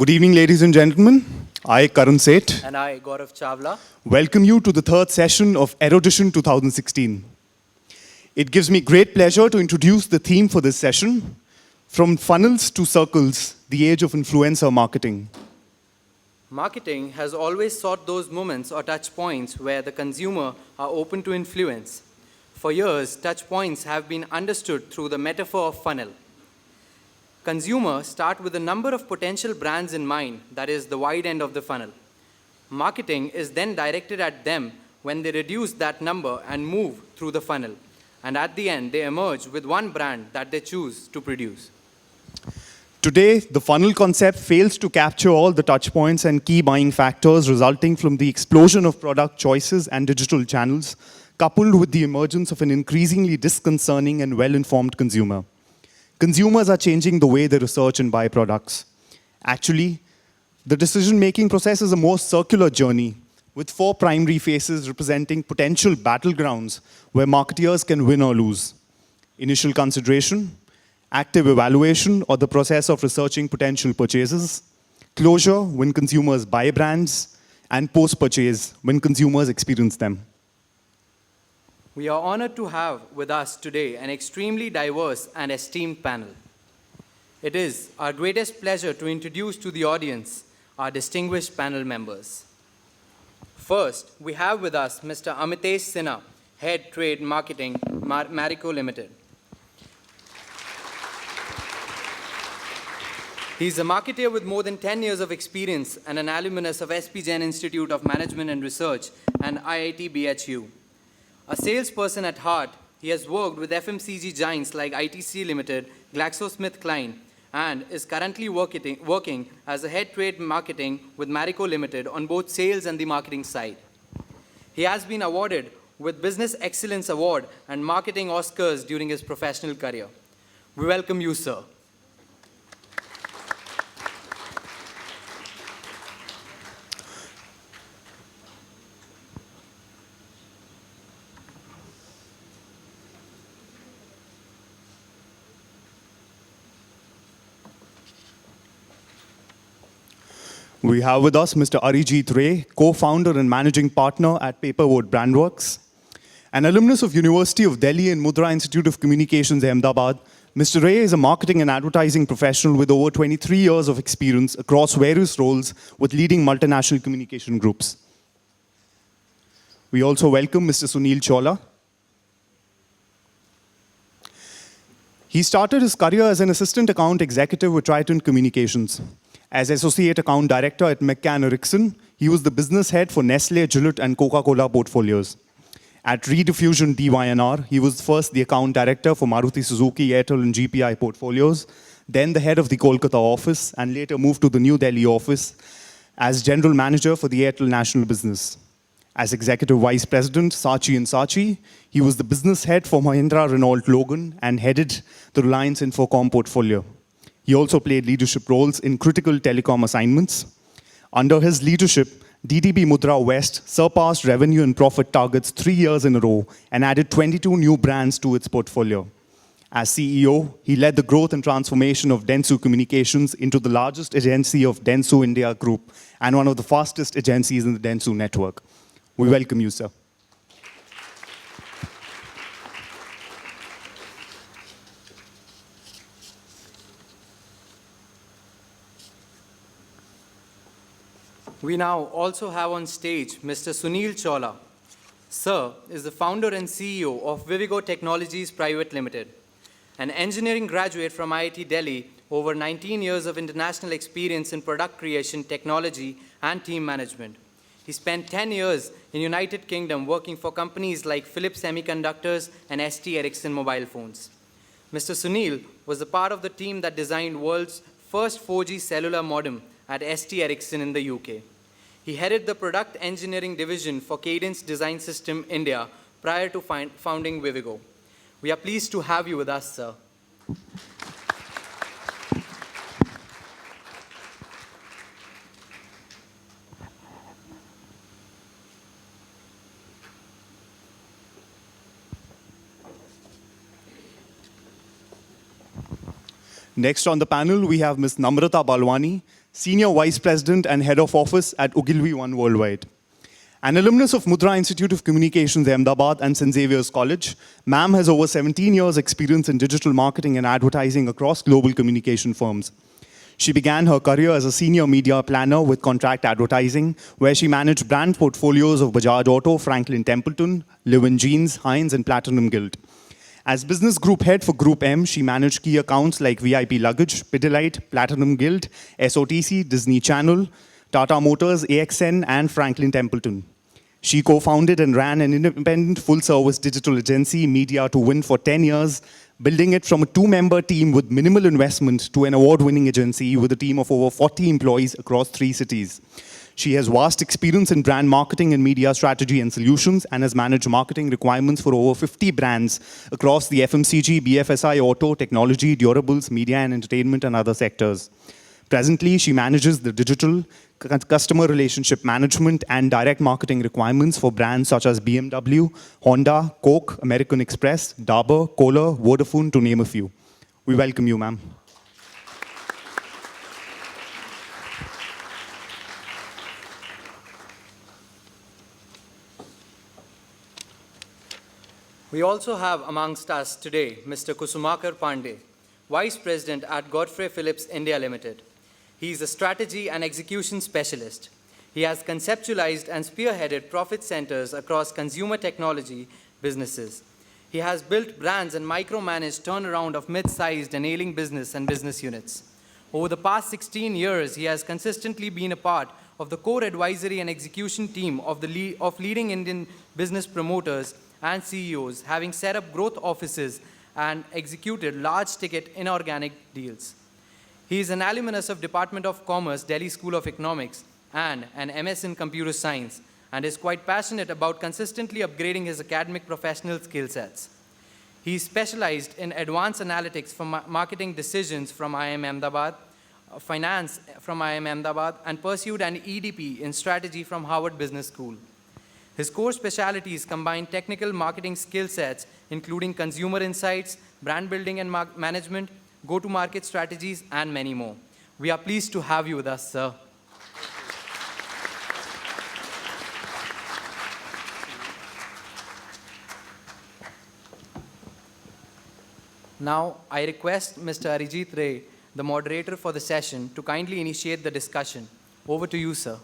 Good evening, ladies and gentlemen. I, Karan Seth, And I, Gaurav Chawla. welcome you to the third session of Erudition 2016. It gives me great pleasure to introduce the theme for this session, From Funnels to Circles, the Age of Influencer Marketing. Marketing has always sought those moments or touch points where the consumer are open to influence. For years, touch points have been understood through the metaphor of funnel. Consumers start with a number of potential brands in mind, that is, the wide end of the funnel. Marketing is then directed at them when they reduce that number and move through the funnel. And at the end, they emerge with one brand that they choose to produce. Today, the funnel concept fails to capture all the touch points and key buying factors resulting from the explosion of product choices and digital channels, coupled with the emergence of an increasingly disconcerting and well-informed consumer. Consumers are changing the way they research and buy products. Actually, the decision-making process is a more circular journey, with 4 primary phases representing potential battlegrounds where marketeers can win or lose. Initial consideration, active evaluation or the process of researching potential purchases, closure when consumers buy brands, and post-purchase when consumers experience them. We are honored to have with us today an extremely diverse and esteemed panel. It is our greatest pleasure to introduce to the audience our distinguished panel members. First, we have with us Mr. Amitesh Sinha, Head Trade Marketing, Marico Limited. He's a marketer with more than 10 years of experience and an alumnus of SP Jain Institute of Management and Research and IIT BHU. A salesperson at heart, he has worked with FMCG giants like ITC Limited, GlaxoSmithKline, and is currently working as a head trade marketing with Marico Limited on both sales and the marketing side. He has been awarded with Business Excellence Award and Marketing Oscars during his professional career. We welcome you, sir. We have with us Mr. Arijit Ray, co-founder and managing partner at Paperboard Brandworks. An alumnus of University of Delhi and Mudra Institute of Communications, Ahmedabad, Mr. Ray is a marketing and advertising professional with over 23 years of experience across various roles with leading multinational communication groups. We also welcome Mr. Sunil Chawla. He started his career as an assistant account executive with Triton Communications. As Associate Account Director at McCann Erickson, he was the business head for Nestle, Gillette, and Coca-Cola portfolios. At Rediffusion DYNR, he was first the Account Director for Maruti Suzuki, Airtel, and GPI portfolios, then the head of the Kolkata office, and later moved to the New Delhi office as General Manager for the Airtel National Business. As Executive Vice President, Saatchi & Saatchi, he was the business head for Mahindra Renault Logan and headed the Reliance Infocom portfolio. He also played leadership roles in critical telecom assignments. Under his leadership, DDB Mudra West surpassed revenue and profit targets 3 years in a row and added 22 new brands to its portfolio. As CEO, he led the growth and transformation of Dentsu Communications into the largest agency of Dentsu India Group and one of the fastest agencies in the Dentsu network. We welcome you, sir. We now also have on stage Mr. Sunil Chawla. Sir is the founder and CEO of Vivigo Technologies Private Limited, an engineering graduate from IIT Delhi, over 19 years of international experience in product creation, technology, and team management. He spent 10 years in United Kingdom working for companies like Philips Semiconductors and ST Ericsson mobile phones. Mr. Sunil was a part of the team that designed world's first 4G cellular modem at ST Ericsson in the UK. He headed the product engineering division for Cadence Design System India prior to founding Vivigo. We are pleased to have you with us, sir. Next on the panel, we have Ms. Namrata Balwani, Senior Vice President and Head of Office at Ogilvy One Worldwide. An alumnus of Mudra Institute of Communications, Ahmedabad and St. Xavier's College, ma'am has over 17 years' experience in digital marketing and advertising across global communication firms. She began her career as a senior media planner with contract advertising, where she managed brand portfolios of Bajaj Auto, Franklin Templeton, Lewin Jeans, Heinz, and Platinum Guild. As business group head for Group M, she managed key accounts like VIP Luggage, Pidilite, Platinum Guild, SOTC, Disney Channel, Tata Motors, AXN, and Franklin Templeton. She co-founded and ran an independent full-service digital agency, Media to Win, for 10 years, building it from a 2-member team with minimal investment to an award-winning agency with a team of over 40 employees across 3 cities. She has vast experience in brand marketing and media strategy and solutions and has managed marketing requirements for over 50 brands across the FMCG, BFSI, auto, technology, durables, media and entertainment and other sectors. Presently, she manages the digital, customer relationship management and direct marketing requirements for brands such as BMW, Honda, Coke, American Express, Dabur, Kohler, Vodafone, to name a few. We welcome you, ma'am. We also have amongst us today Mr. Kusumakar Pandey, Vice President at Godfrey Phillips India Limited. He is a strategy and execution specialist. He has conceptualized and spearheaded profit centers across consumer technology businesses. He has built brands and micromanaged turnaround of mid-sized and ailing business and business units. Over the past 16 years, he has consistently been a part of the core advisory and execution team of leading Indian business promoters and CEOs, having set up growth offices and executed large-ticket inorganic deals. He is an alumnus of Department of Commerce, Delhi School of Economics, and an MS in Computer Science, and is quite passionate about consistently upgrading his academic professional skill sets. He is specialized in advanced analytics for marketing decisions from IIM Ahmedabad, finance from IIM Ahmedabad, and pursued an EDP in strategy from Harvard Business School. His core specialties combine technical marketing skill sets, including consumer insights, brand building and management, go-to-market strategies, and many more. We are pleased to have you with us, sir. Now, I request Mr. Arijit Ray, the moderator for the session, to kindly initiate the discussion. Over to you, sir.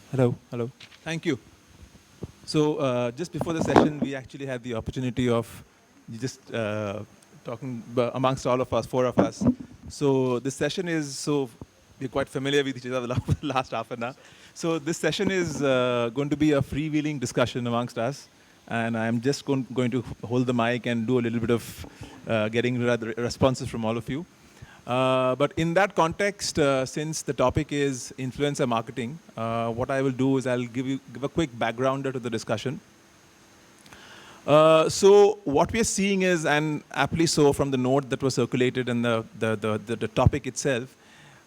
Hello. Thank you. So just before the session, we actually had the opportunity of just talking amongst all of us, 4 of us. So this session is, we're quite familiar with each other the last half an hour. So this session is going to be a freewheeling discussion amongst us. And I'm just going to hold the mic and do a little bit of getting responses from all of you. But in that context, since the topic is influencer marketing, what I will do is I'll give a quick backgrounder to the discussion. So what we are seeing is, and aptly so from the note that was circulated in the topic itself,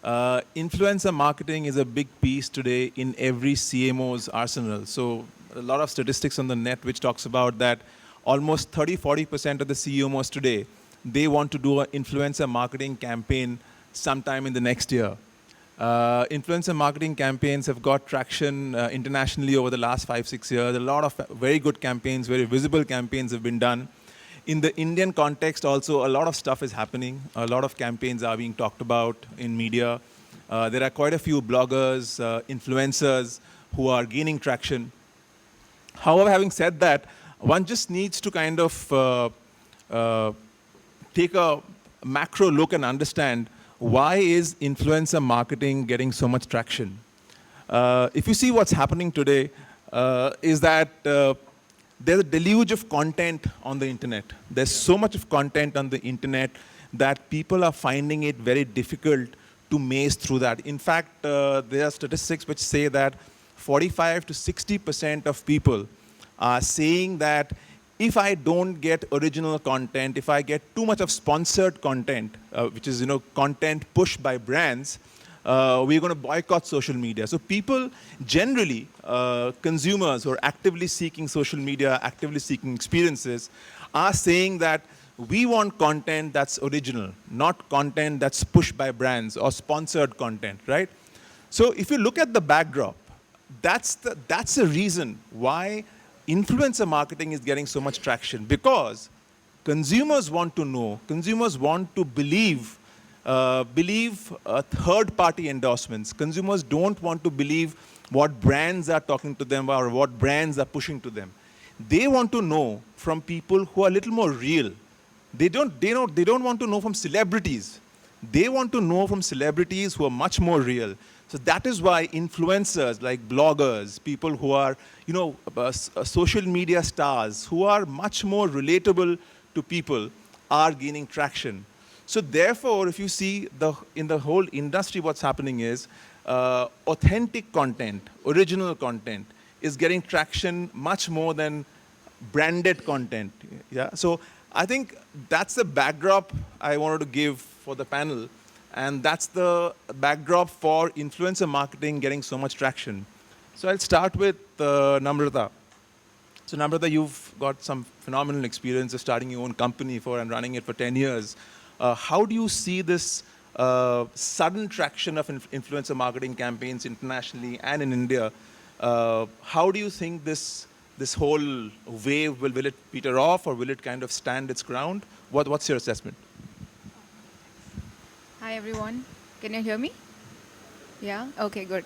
influencer marketing is a big piece today in every CMO's arsenal. So a lot of statistics on the net which talks about that almost 30-40% of the CMOs today, they want to do an influencer marketing campaign sometime in the next year. Influencer marketing campaigns have got traction internationally over the last 5-6 years. A lot of very good campaigns, very visible campaigns have been done. In the Indian context also, a lot of stuff is happening. A lot of campaigns are being talked about in media. There are quite a few bloggers, influencers who are gaining traction. However, having said that, one just needs to kind of take a macro look and understand why is influencer marketing getting so much traction. If you see what's happening today, is that there's a deluge of content on the internet. There's so much of content on the internet that people are finding it very difficult to maze through that. In fact, there are statistics which say that 45 to 60% of people are saying that if I don't get original content, if I get too much of sponsored content, which is content pushed by brands, we're going to boycott social media. So people generally, consumers who are actively seeking social media, actively seeking experiences, are saying that We want content that's original, not content that's pushed by brands or sponsored content, right? So if you look at the backdrop, that's the reason why influencer marketing is getting so much traction, because consumers want to know, consumers want to believe third-party endorsements. Consumers don't want to believe what brands are talking to them or what brands are pushing to them. They want to know from people who are a little more real. They don't want to know from celebrities. They want to know from celebrities who are much more real. So that is why influencers like bloggers, people who are, social media stars, who are much more relatable to people, are gaining traction. So therefore, if you see in the whole industry, what's happening is authentic content, original content, is getting traction much more than branded content. Yeah. So I think that's the backdrop I wanted to give for the panel, and that's the backdrop for influencer marketing getting so much traction. So I'll start with Namrata. So Namrata, you've got some phenomenal experience of starting your own company and running it for 10 years. How do you see this sudden traction of influencer marketing campaigns internationally and in India? How do you think this whole wave, will it peter off, or will it kind of stand its ground? What's your assessment? Hi, everyone. Can you hear me? Yeah? Okay, good.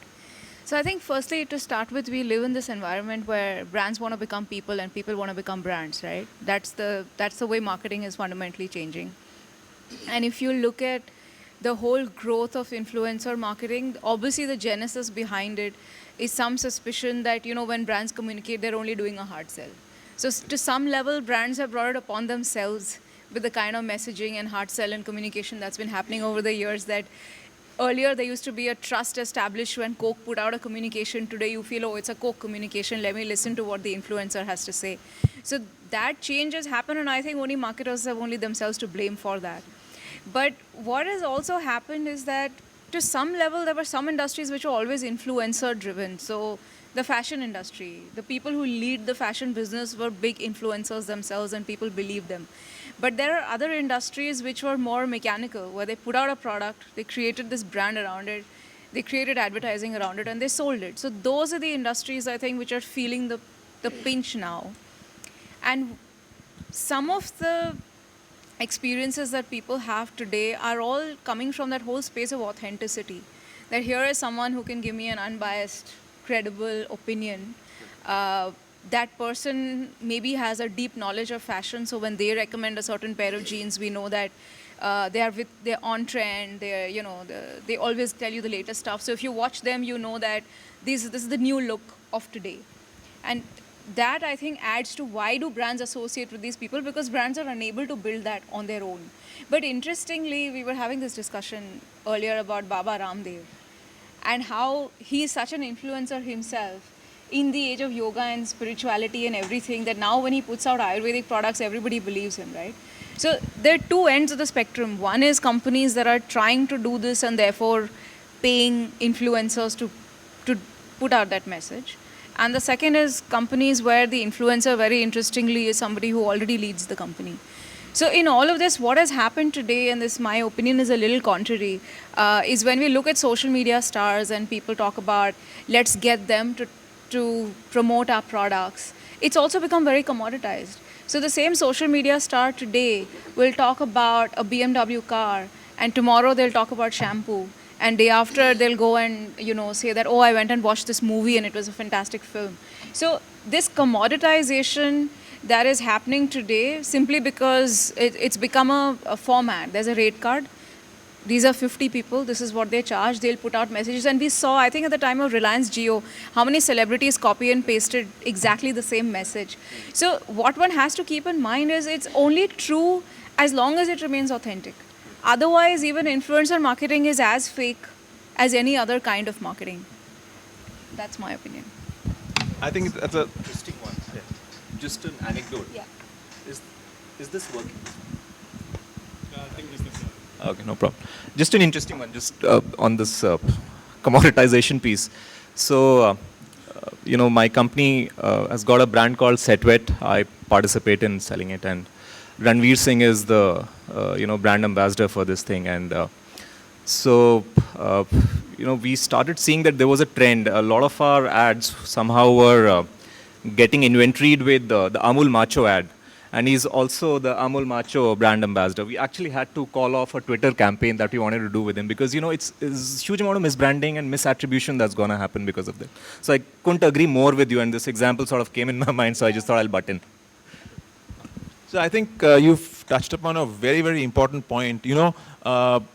So I think firstly, to start with, we live in this environment where brands want to become people and people want to become brands, right? That's the way marketing is fundamentally changing. And if you look at the whole growth of influencer marketing, obviously the genesis behind it is some suspicion that, when brands communicate, they're only doing a hard sell. So to some level, brands have brought it upon themselves with the kind of messaging and hard sell and communication that's been happening over the years, that earlier there used to be a trust established when Coke put out a communication. Today you feel, oh, it's a Coke communication, let me listen to what the influencer has to say. So that change has happened, and I think only marketers have only themselves to blame for that. But what has also happened is that to some level, there were some industries which were always influencer driven. So the fashion industry, the people who lead the fashion business were big influencers themselves and people believed them. But there are other industries which were more mechanical, where they put out a product, they created this brand around it, they created advertising around it, and they sold it. So those are the industries, I think, which are feeling the pinch now. And some of the experiences that people have today are all coming from that whole space of authenticity. That here is someone who can give me an unbiased, credible opinion. That person maybe has a deep knowledge of fashion, so when they recommend a certain pair of jeans, we know that they're on trend. They always tell you the latest stuff. So if you watch them, you know that this is the new look of today. And that, I think, adds to why do brands associate with these people, because brands are unable to build that on their own. But interestingly, we were having this discussion earlier about Baba Ramdev and how he's such an influencer himself in the age of yoga and spirituality and everything, that now when he puts out Ayurvedic products, everybody believes him, right? So there are two ends of the spectrum. One is companies that are trying to do this and therefore paying influencers to put out that message. And the second is companies where the influencer, very interestingly, is somebody who already leads the company. So in all of this, what has happened today, and this, my opinion, is a little contrary, is when we look at social media stars and people talk about, let's get them to promote our products, it's also become very commoditized. So the same social media star today will talk about a BMW car, and tomorrow they'll talk about shampoo. And day after, they'll go and say that, oh, I went and watched this movie and it was a fantastic film. So this commoditization that is happening today, simply because it's become a format. There's a rate card. These are 50 people. This is what they charge. They'll put out messages. And we saw, I think at the time of Reliance Jio, how many celebrities copy and pasted exactly the same message. So what one has to keep in mind is it's only true as long as it remains authentic. Otherwise, even influencer marketing is as fake as any other kind of marketing. That's my opinion. I think that's a Interesting one. Yeah. Just an anecdote. Yeah. Is this working? I think this is. Okay, no problem. Just an interesting one. Just on this commoditization piece. So, my company has got a brand called Setwet. I participate in selling it, and Ranveer Singh is the brand ambassador for this thing, and so we started seeing that there was a trend. A lot of our ads somehow were getting inventoried with the Amul Macho ad. And he's also the Amul Macho brand ambassador. We actually had to call off a Twitter campaign that we wanted to do with him because, it's huge amount of misbranding and misattribution that's going to happen because of that. So I couldn't agree more with you, and this example sort of came in my mind, so I just thought I'll butt in. So I think you've touched upon a very, very important point. All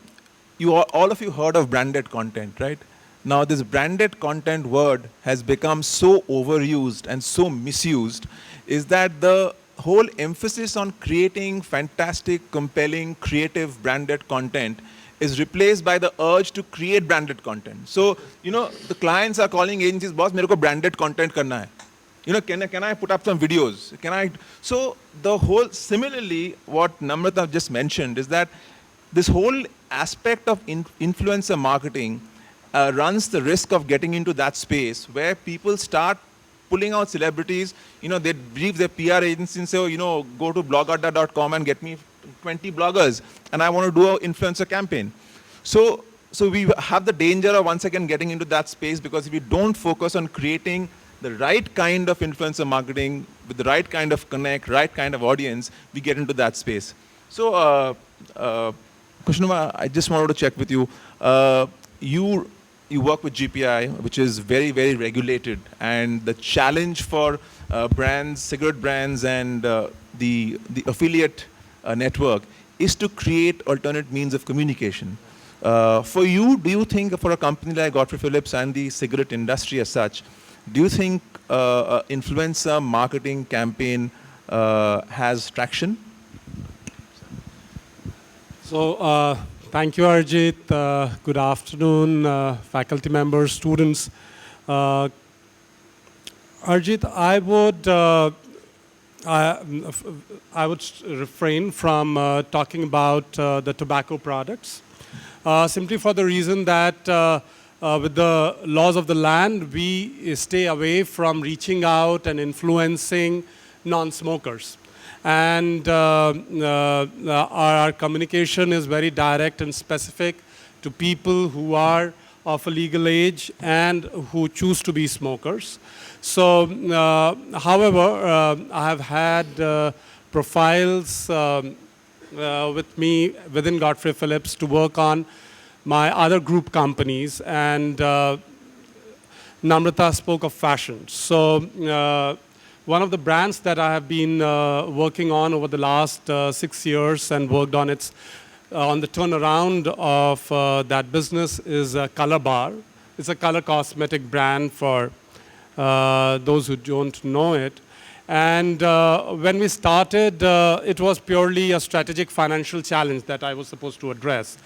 of you heard of branded content, right? Now, this branded content word has become so overused and so misused is that the whole emphasis on creating fantastic, compelling, creative branded content is replaced by the urge to create branded content. So, the clients are calling agencies, boss, mere ko branded content karna hai. Can I put up some videos? So similarly, what Namrata just mentioned is that this whole aspect of influencer marketing runs the risk of getting into that space where people start pulling out celebrities. They brief their PR agency and say, go to blogadda.com and get me 20 bloggers, and I want to do an influencer campaign. So we have the danger of once again getting into that space, because if we don't focus on creating the right kind of influencer marketing with the right kind of connect, right kind of audience, we get into that space. So, Kushnuma, I just wanted to check with you. You work with GPI, which is very, very regulated, and the challenge for brands, cigarette brands, and the affiliate network is to create alternate means of communication. For you, do you think for a company like Godfrey Phillips and the cigarette industry as such, do you think influencer marketing campaign has traction? So, thank you, Arjit. Good afternoon, faculty members, students. Arjit, I would refrain from talking about the tobacco products, simply for the reason that with the laws of the land, we stay away from reaching out and influencing non-smokers. And our communication is very direct and specific to people who are of a legal age and who choose to be smokers. So, however, I have had profiles with me within Godfrey Phillips to work on my other group companies, and Namrata spoke of fashion. So, one of the brands that I have been working on over the last 6 years and worked on on the turnaround of that business is Color Bar. It's a color cosmetic brand for those who don't know it. And when we started, it was purely a strategic financial challenge that I was supposed to address.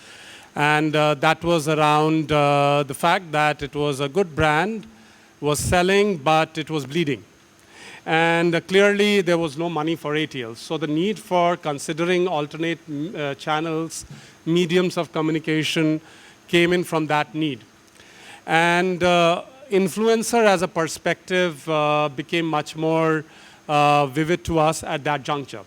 And that was around the fact that it was a good brand, was selling, but it was bleeding. And clearly, there was no money for ATL. So the need for considering alternate channels, mediums of communication came in from that need. And influencer as a perspective became much more vivid to us at that juncture.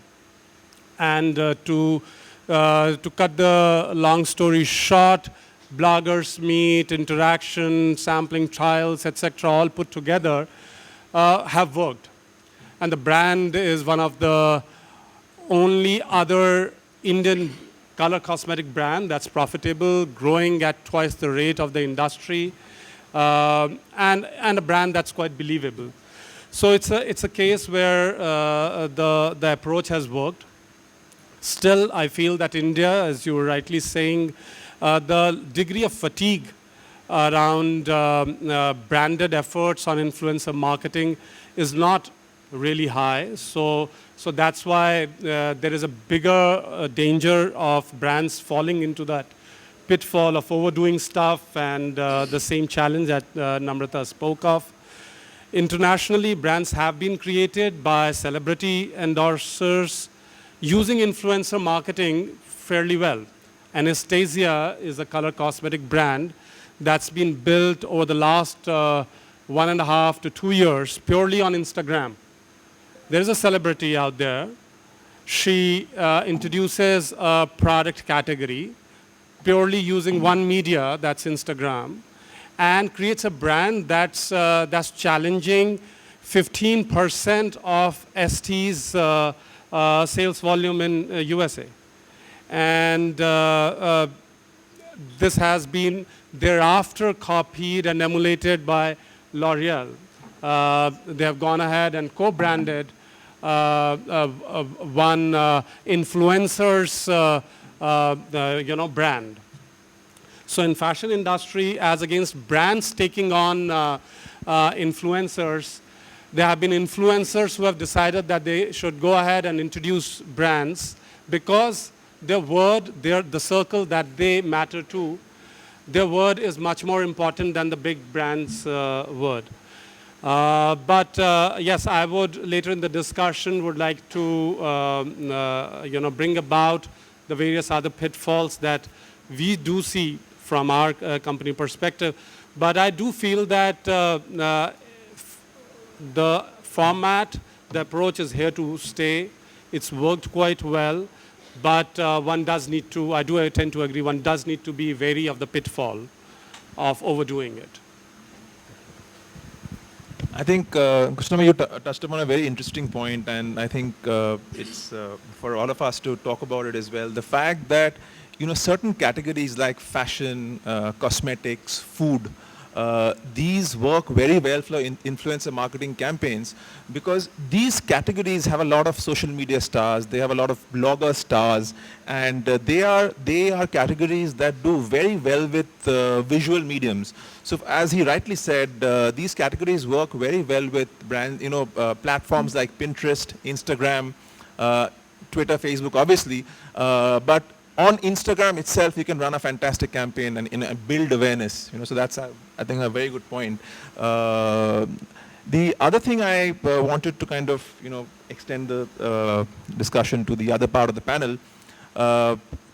And to cut the long story short, bloggers meet, interaction, sampling trials, etc., all put together have worked. And the brand is one of the only other Indian color cosmetic brand that's profitable, growing at twice the rate of the industry, and a brand that's quite believable. So it's a case where the approach has worked. Still, I feel that India, as you were rightly saying, the degree of fatigue around branded efforts on influencer marketing is not really high. So that's why there is a bigger danger of brands falling into that pitfall of overdoing stuff, and the same challenge that Namrata spoke of. Internationally, brands have been created by celebrity endorsers using influencer marketing fairly well. Anastasia is a color cosmetic brand that's been built over the last 1.5 to 2 years purely on Instagram. There's a celebrity out there. she introduces a product category purely using one media, that's Instagram, and creates a brand that's challenging 15% of ST's sales volume in USA. And this has been thereafter copied and emulated by L'Oreal. They have gone ahead and co-branded one influencer's brand. So in fashion industry, as against brands taking on influencers, there have been influencers who have decided that they should go ahead and introduce brands because their word, the circle that they matter to, their word is much more important than the big brand's word. But yes, I would later in the discussion would like to bring about the various other pitfalls that we do see from our company perspective. But I do feel that the format, the approach is here to stay. It's worked quite well, but one does need to, I tend to agree, one does need to be wary of the pitfall of overdoing it. I think, Krishnama, you touched upon a very interesting point, and I think it's for all of us to talk about it as well. The fact that, certain categories like fashion, cosmetics, food, these work very well for influencer marketing campaigns because these categories have a lot of social media stars, they have a lot of blogger stars, and they are categories that do very well with visual mediums. So as he rightly said, these categories work very well with platforms like Pinterest, Instagram, Twitter, Facebook, obviously, but on Instagram itself, you can run a fantastic campaign and build awareness. So that's, I think, a very good point. The other thing I wanted to kind of, extend the discussion to the other part of the panel,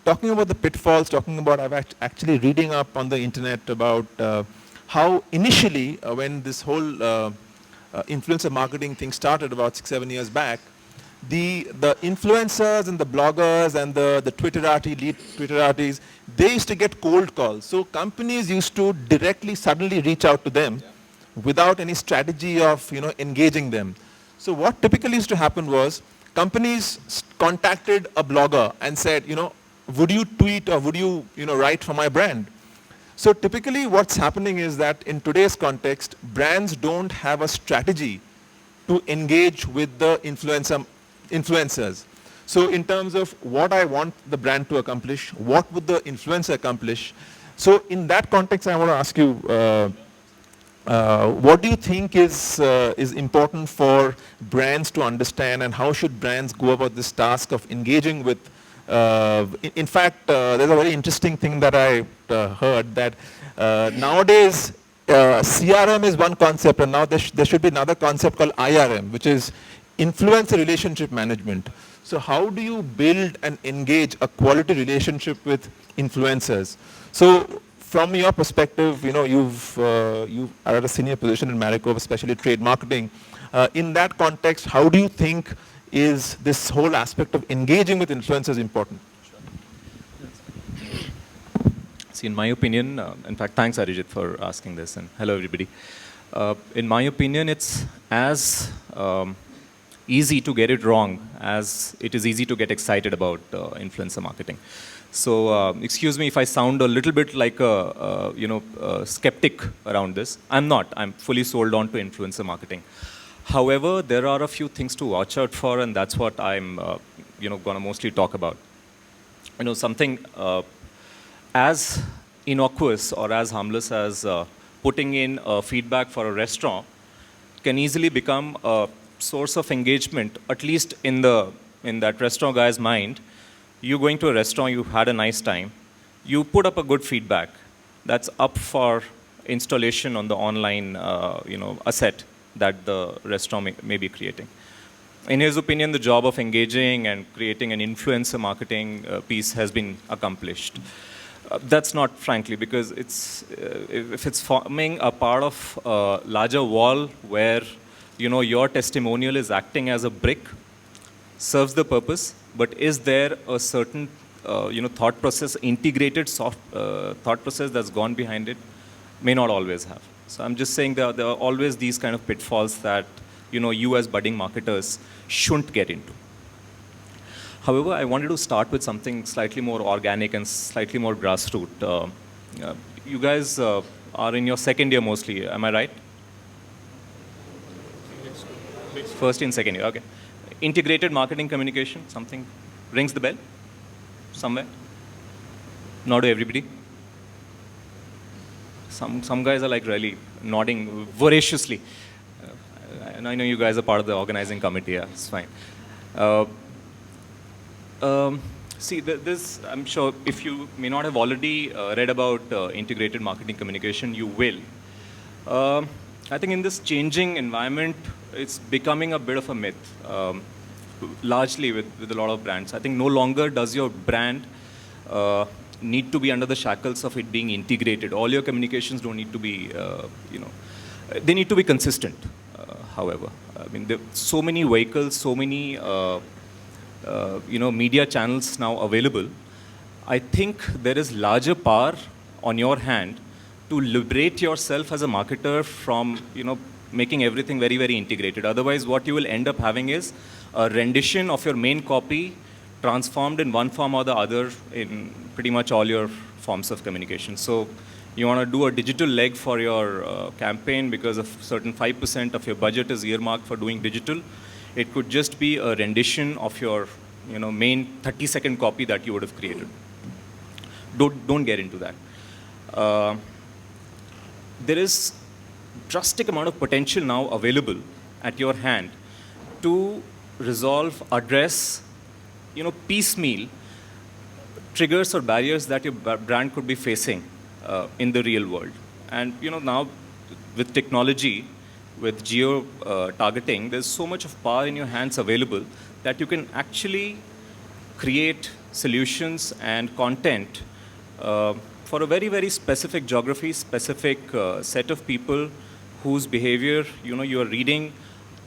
talking about the pitfalls, talking about, actually reading up on the internet about how initially, when this whole influencer marketing thing started about 6-7 years back, the influencers and the bloggers and the lead Twitterati, they used to get cold calls. So companies used to directly, suddenly reach out to them without any strategy of, engaging them. So what typically used to happen was companies contacted a blogger and said, would you tweet or would you, write for my brand? So typically what's happening is that in today's context, brands don't have a strategy to engage with the influencers. So in terms of what I want the brand to accomplish, what would the influencer accomplish? So in that context, I want to ask you, what do you think is important for brands to understand, and how should brands go about this task of engaging with, in fact, there's a very interesting thing that I heard that nowadays CRM is one concept, and now there should be another concept called IRM, which is influencer relationship management. So how do you build and engage a quality relationship with influencers? So from your perspective, you are at a senior position in Marico, especially trade marketing. In that context, how do you think is this whole aspect of engaging with influencers important? See, in my opinion, in fact, thanks Arijit for asking this, and hello everybody. In my opinion, it's as easy to get it wrong as it is easy to get excited about influencer marketing. So excuse me if I sound a little bit like a skeptic around this. I'm not. I'm fully sold on to influencer marketing. However, there are a few things to watch out for, and that's what I'm going to mostly talk about. Something as innocuous or as harmless as putting in feedback for a restaurant can easily become a source of engagement, at least in that restaurant guy's mind. You going to a restaurant, you had a nice time, you put up a good feedback, that's up for installation on the online asset that the restaurant may be creating. In his opinion, the job of engaging and creating an influencer marketing piece has been accomplished. That's not, frankly, because if it's forming a part of a larger wall where your testimonial is acting as a brick, serves the purpose, but is there a certain thought process, integrated thought process that's gone behind it? May not always have. So I'm just saying there are always these kind of pitfalls that you as budding marketers shouldn't get into. However, I wanted to start with something slightly more organic and slightly more grassroots. You guys are in your second year mostly, am I right? First and second year, okay. Integrated marketing communication, something rings the bell somewhere? Not to everybody. Some guys are like really nodding voraciously. And I know you guys are part of the organizing committee, yeah, it's fine. See, this, I'm sure if you may not have already read about integrated marketing communication, you will. I think in this changing environment, it's becoming a bit of a myth, largely with a lot of brands. I think no longer does your brand need to be under the shackles of it being integrated. All your communications don't need to be, they need to be consistent, however. I mean, there are so many vehicles, so many media channels now available. I think there is larger power on your hand to liberate yourself as a marketer from, making everything very, very integrated. Otherwise, what you will end up having is a rendition of your main copy transformed in one form or the other in pretty much all your forms of communication. So you want to do a digital leg for your campaign because of certain 5% of your budget is earmarked for doing digital. It could just be a rendition of your main 30-second copy that you would have created. Don't get into that. There is drastic amount of potential now available at your hand to resolve, address, piecemeal triggers or barriers that your brand could be facing in the real world. And now with technology, with geo targeting, there's so much of power in your hands available that you can actually create solutions and content for a very, very specific geography, specific set of people whose behavior you are reading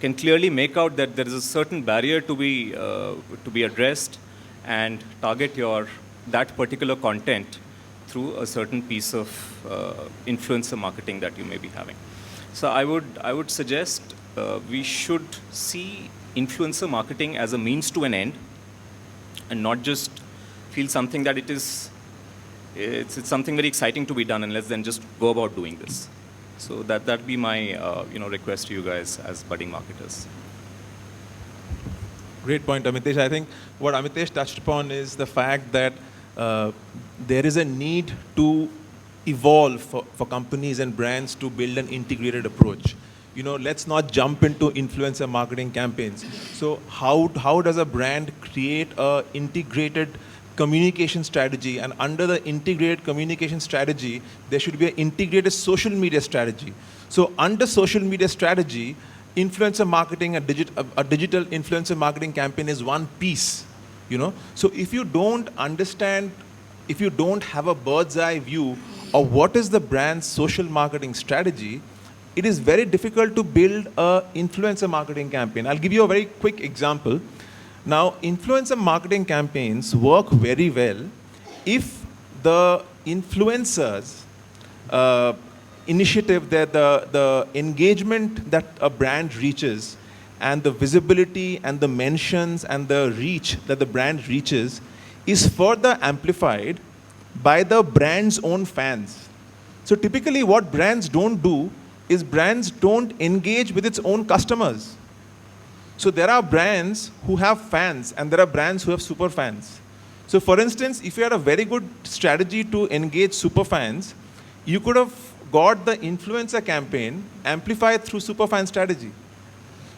can clearly make out that there is a certain barrier to be addressed and target that particular content through a certain piece of influencer marketing that you may be having. So I would suggest we should see influencer marketing as a means to an end and not just feel something that it's something very exciting to be done and let's then just go about doing this. So that'd be my request to you guys as budding marketers. Great point, Amitesh. I think what Amitesh touched upon is the fact that there is a need to evolve for companies and brands to build an integrated approach. Let's not jump into influencer marketing campaigns. So how does a brand create an integrated communication strategy? And under the integrated communication strategy, there should be an integrated social media strategy. So under social media strategy, influencer marketing, a digital influencer marketing campaign is one piece. So if you don't understand, if you don't have a bird's eye view of what is the brand's social marketing strategy, it is very difficult to build an influencer marketing campaign. I'll give you a very quick example. Now, influencer marketing campaigns work very well if the influencers initiative, that the engagement that a brand reaches and the visibility and the mentions and the reach that the brand reaches is further amplified by the brand's own fans. So typically what brands don't do is brands don't engage with its own customers. So there are brands who have fans and there are brands who have super fans. So for instance, if you had a very good strategy to engage super fans, you could have got the influencer campaign amplified through super fan strategy.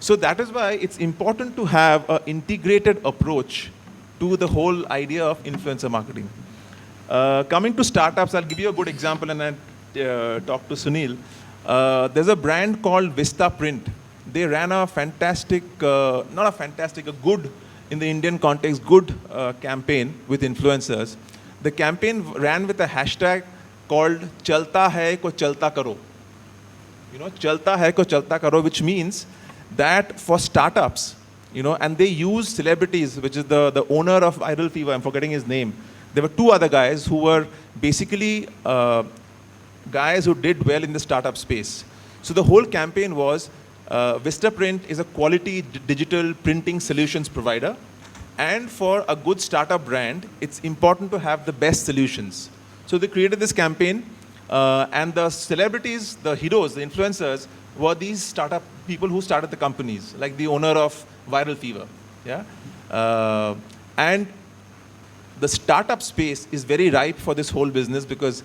So that is why it's important to have an integrated approach to the whole idea of influencer marketing. Coming to startups, I'll give you a good example and then talk to Sunil. There's a brand called Vista Print. They ran a fantastic, a good, in the Indian context, good campaign with influencers. The campaign ran with a hashtag called Chalta Hai Ko Chalta Karo. Chalta Hai Ko Chalta Karo, which means that for startups, and they used celebrities, which is the owner of Viral Fever, I'm forgetting his name. There were two other guys who were basically guys who did well in the startup space. So the whole campaign was, Vistaprint is a quality digital printing solutions provider. And for a good startup brand, it's important to have the best solutions. So they created this campaign, and the celebrities, the heroes, the influencers, were these startup people who started the companies, like the owner of Viral Fever. Yeah? And the startup space is very ripe for this whole business because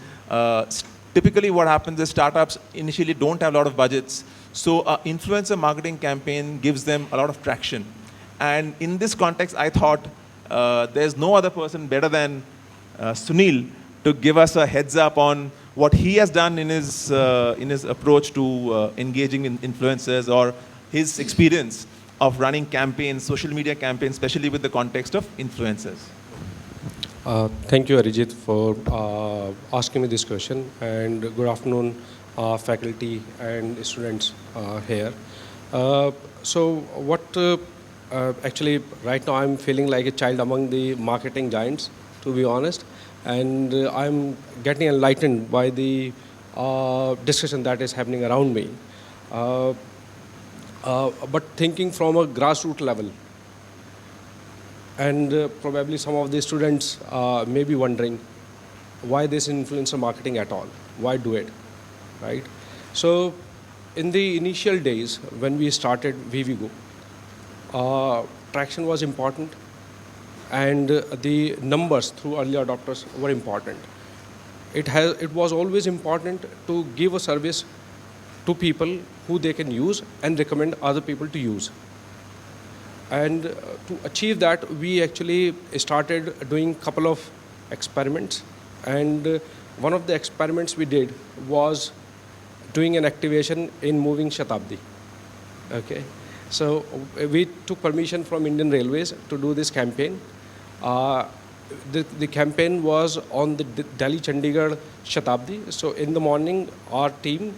typically what happens is startups initially don't have a lot of budgets. So influencer marketing campaign gives them a lot of traction. And in this context, I thought there's no other person better than Sunil to give us a heads up on what he has done in his approach to engaging in influencers, or his experience of running campaigns, social media campaigns, especially with the context of influencers. Thank you, Arijit, for asking me this question, and good afternoon, faculty and students here. So what actually right now I'm feeling like a child among the marketing giants, to be honest, and I'm getting enlightened by the discussion that is happening around me. But thinking from a grassroots level, and probably some of the students may be wondering why this influencer marketing at all, why do it, right? So in the initial days when we started Vivigo, traction was important, and the numbers through early adopters were important. It was always important to give a service to people who they can use and recommend other people to use. And to achieve that, we actually started doing a couple of experiments. And one of the experiments we did was doing an activation in moving Shatabdi. Okay. So we took permission from Indian Railways to do this campaign. The campaign was on the Delhi-Chandigarh Shatabdi. So in the morning, our team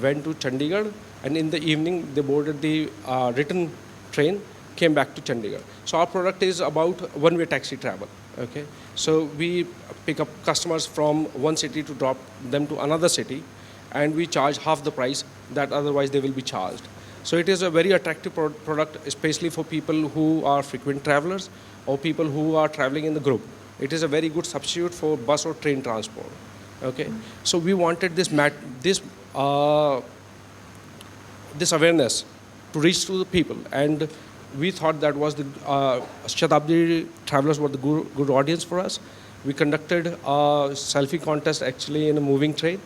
went to Chandigarh, and in the evening, they boarded the return train, came back to Chandigarh. So our product is about one-way taxi travel. Okay. So we pick up customers from one city to drop them to another city, and we charge half the price that otherwise they will be charged. So it is a very attractive product, especially for people who are frequent travelers or people who are traveling in the group. It is a very good substitute for bus or train transport. Okay. So we wanted this awareness to reach to the people, and we thought that was the Shatabdi travelers were the good audience for us. We conducted a selfie contest actually in a moving train,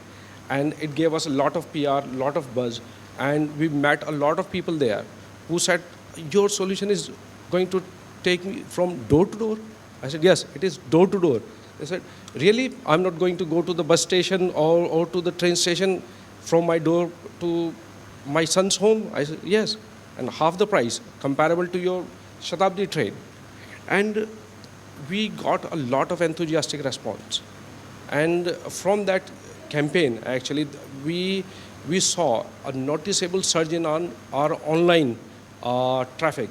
and it gave us a lot of PR, a lot of buzz, and we met a lot of people there who said, your solution is going to take me from door to door? I said, yes, it is door to door. They said, really? I'm not going to go to the bus station or to the train station from my door to my son's home? I said, yes, and half the price, comparable to your Shatabdi train. And we got a lot of enthusiastic response. And from that campaign, actually, we saw a noticeable surge in our online traffic,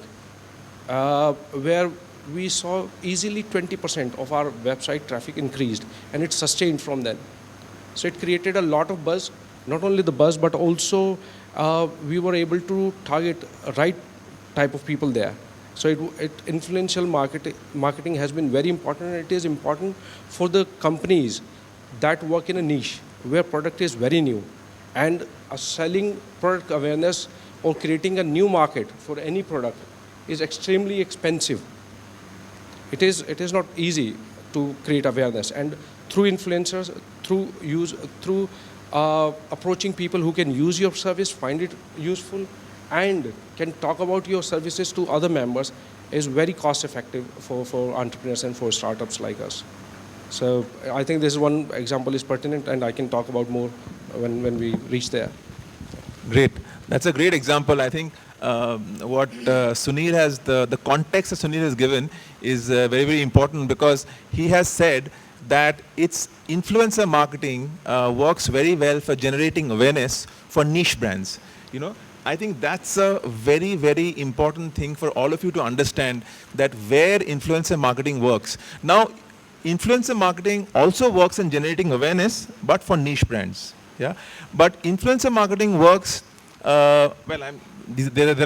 where we saw easily 20% of our website traffic increased, and it sustained from then. So it created a lot of buzz, not only the buzz, but also we were able to target a right type of people there. So influential marketing has been very important, and it is important for the companies that work in a niche where product is very new, and selling product awareness or creating a new market for any product is extremely expensive. It is not easy to create awareness, and through influencers, through approaching people who can use your service, find it useful, and can talk about your services to other members is very cost effective for entrepreneurs and for startups like us. So I think this one example is pertinent, and I can talk about more when we reach there. Great. That's a great example. I think what Sunil has, the context that Sunil has given is very, very important, because he has said that its influencer marketing works very well for generating awareness for niche brands. I think that's a very, very important thing for all of you to understand, that where influencer marketing works. Now, influencer marketing also works in generating awareness, but for niche brands. Yeah, but influencer marketing works. There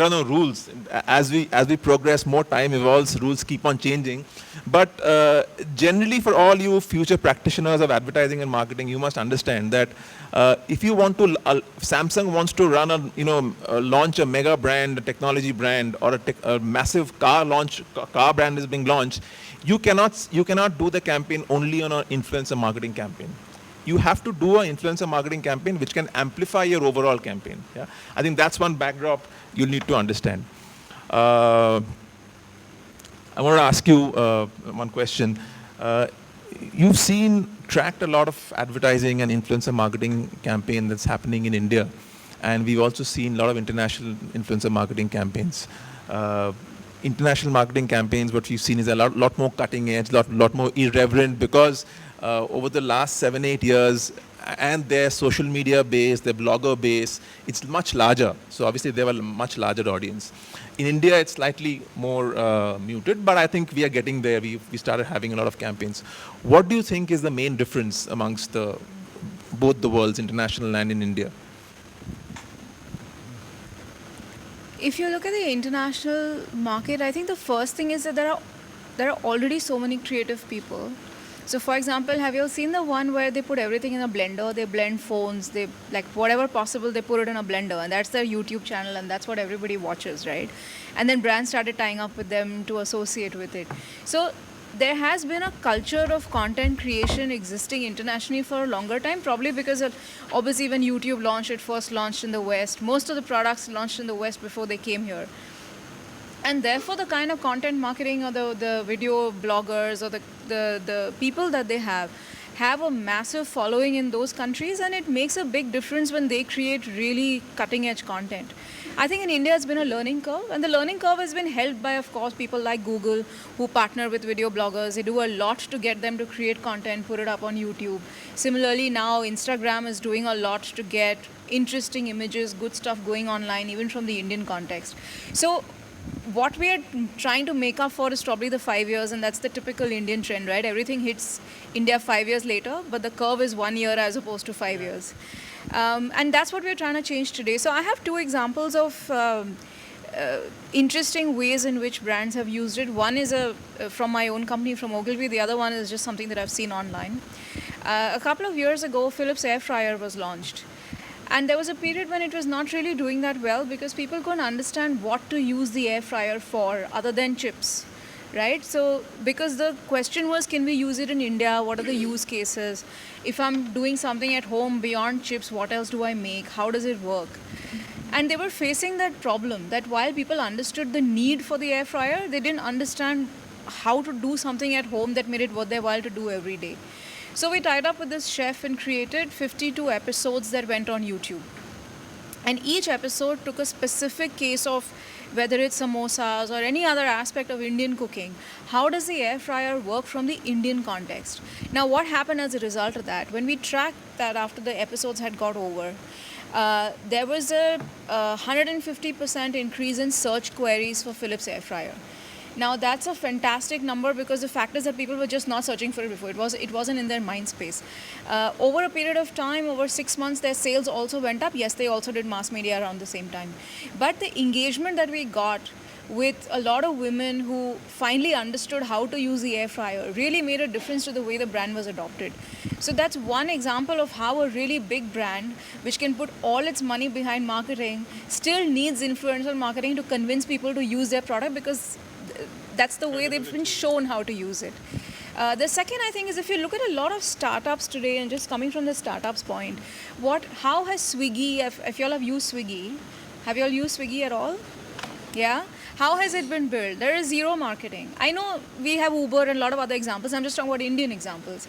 are no rules. As we progress, more time evolves, rules keep on changing. But generally, for all you future practitioners of advertising and marketing, you must understand that if you want to, Samsung wants to run launch a mega brand, a technology brand, or a massive car brand is being launched, you cannot do the campaign only on an influencer marketing campaign. You have to do an influencer marketing campaign which can amplify your overall campaign. Yeah? I think that's one backdrop you'll need to understand. I want to ask you one question. You've tracked a lot of advertising and influencer marketing campaign that's happening in India. And we've also seen a lot of international influencer marketing campaigns. International marketing campaigns, what we've seen is a lot more cutting edge, lot more irreverent, because over the last 7-8 years, and their social media base, their blogger base, it's much larger. So obviously they have a much larger audience. In India, it's slightly more muted, but I think we are getting there. We started having a lot of campaigns. What do you think is the main difference amongst both the worlds, international and in India? If you look at the international market, I think the first thing is that there are already so many creative people. So for example, have you all seen the one where they put everything in a blender? They blend phones, they like whatever possible, they put it in a blender, and that's their YouTube channel, and that's what everybody watches, right? And then brands started tying up with them to associate with it. So there has been a culture of content creation existing internationally for a longer time, probably because obviously when YouTube launched, it first launched in the West. Most of the products launched in the West before they came here. And therefore, the kind of content marketing or the video bloggers or the people that they have a massive following in those countries, and it makes a big difference when they create really cutting-edge content. I think in India, it's been a learning curve, and the learning curve has been helped by, of course, people like Google, who partner with video bloggers. They do a lot to get them to create content, put it up on YouTube. Similarly, now Instagram is doing a lot to get interesting images, good stuff going online, even from the Indian context. So what we are trying to make up for is probably the 5 years, and that's the typical Indian trend, right? Everything hits India 5 years later, but the curve is 1 year as opposed to 5 years. And that's what we're trying to change today. So I have two examples of interesting ways in which brands have used it. One is from my own company, from Ogilvy. The other one is just something that I've seen online. A couple of years ago, Philips air fryer was launched. And there was a period when it was not really doing that well because people couldn't understand what to use the air fryer for other than chips, right? So because the question was, can we use it in India? What are the use cases? If I'm doing something at home beyond chips, what else do I make? How does it work? And they were facing that problem that while people understood the need for the air fryer, they didn't understand how to do something at home that made it worth their while to do every day. So we tied up with this chef and created 52 episodes that went on YouTube. And each episode took a specific case of whether it's samosas or any other aspect of Indian cooking. How does the air fryer work from the Indian context? Now, what happened as a result of that? When we tracked that after the episodes had got over, there was a 150% increase in search queries for Philips air fryer. Now that's a fantastic number because the fact is that people were just not searching for it before. It wasn't in their mind space. Over a period of time, over 6 months, their sales also went up. Yes, they also did mass media around the same time. But the engagement that we got with a lot of women who finally understood how to use the air fryer really made a difference to the way the brand was adopted. So that's one example of how a really big brand, which can put all its money behind marketing, still needs influencer marketing to convince people to use their product because that's the way they've been shown how to use it. The second, I think, is if you look at a lot of startups today, and just coming from the startups point, how has Swiggy, if you all have used Swiggy, have you all used Swiggy at all? Yeah? How has it been built? There is zero marketing. I know we have Uber and a lot of other examples. I'm just talking about Indian examples.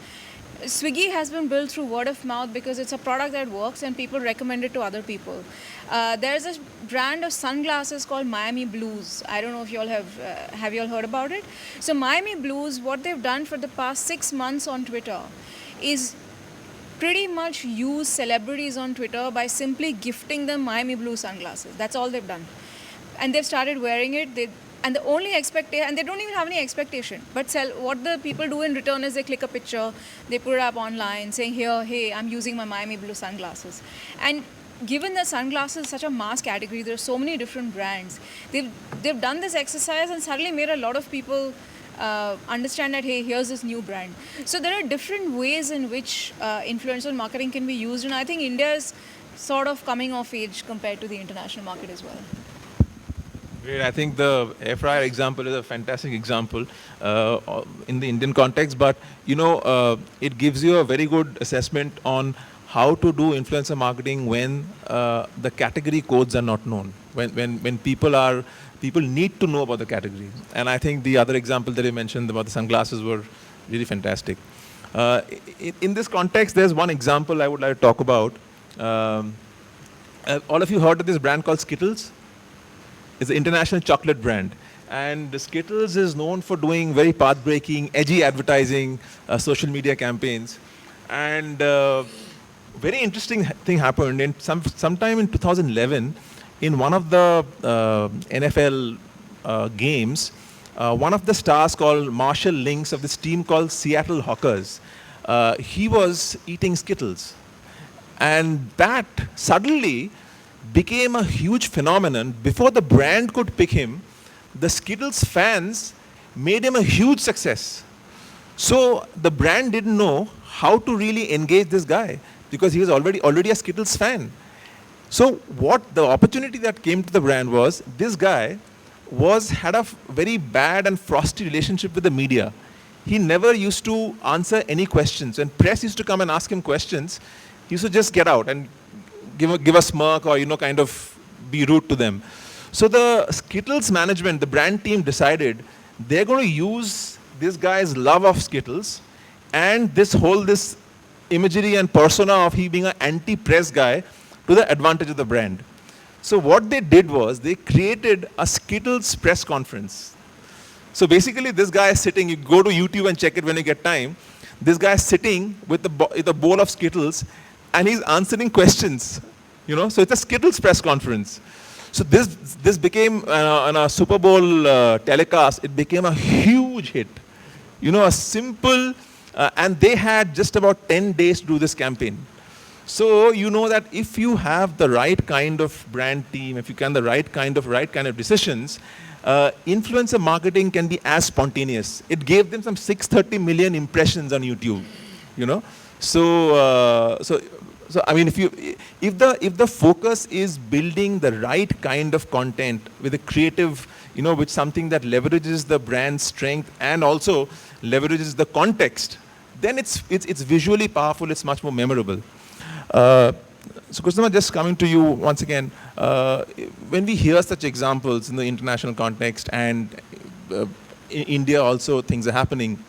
Swiggy has been built through word of mouth because it's a product that works and people recommend it to other people. There's a brand of sunglasses called Miami Blues. I don't know if you all have you all heard about it? So Miami Blues, what they've done for the past 6 months on Twitter is pretty much use celebrities on Twitter by simply gifting them Miami blue sunglasses. That's all they've done. And they've started wearing it. And the only expectation, and they don't even have any expectation, but what the people do in return is they click a picture, they put it up online saying, here, hey, I'm using my Miami blue sunglasses. And given that sunglasses is such a mass category, there are so many different brands. They've done this exercise and suddenly made a lot of people understand that, hey, here's this new brand. So there are different ways in which influencer marketing can be used, and I think India is sort of coming of age compared to the international market as well. Great. I think the air fryer example is a fantastic example in the Indian context, but it gives you a very good assessment on how to do influencer marketing when the category codes are not known, when people need to know about the category. And I think the other example that you mentioned about the sunglasses were really fantastic. In this context, there's one example I would like to talk about. All of you heard of this brand called Skittles? It's an international chocolate brand. And Skittles is known for doing very path-breaking, edgy advertising, social media campaigns. And very interesting thing happened. Sometime in 2011, in one of the NFL games, one of the stars called Marshall Lynch of this team called Seattle Hawkers, he was eating Skittles. And that suddenly became a huge phenomenon. Before the brand could pick him, the Skittles fans made him a huge success. So the brand didn't know how to really engage this guy because he was already a Skittles fan. So what the opportunity that came to the brand was, this guy had a very bad and frosty relationship with the media. He never used to answer any questions. When press used to come and ask him questions, he used to just get out and give a smirk or kind of be rude to them. So the Skittles management, the brand team decided they're going to use this guy's love of Skittles and this imagery and persona of he being an anti-press guy to the advantage of the brand. So what they did was they created a Skittles press conference. So basically this guy is sitting, you go to YouTube and check it when you get time, this guy is sitting with a bowl of Skittles and he's answering questions, so it's a Skittles press conference. So this became, on a Super Bowl telecast, it became a huge hit. A simple, and they had just about 10 days to do this campaign. So you know that if you have the right kind of brand team, if you can the right kind of decisions, influencer marketing can be as spontaneous. It gave them some 630 million impressions on YouTube. So I mean, if the focus is building the right kind of content with a creative, with something that leverages the brand's strength and also leverages the context, then it's visually powerful. It's much more memorable. So Kusuma, just coming to you once again, when we hear such examples in the international context and in India also things are happening,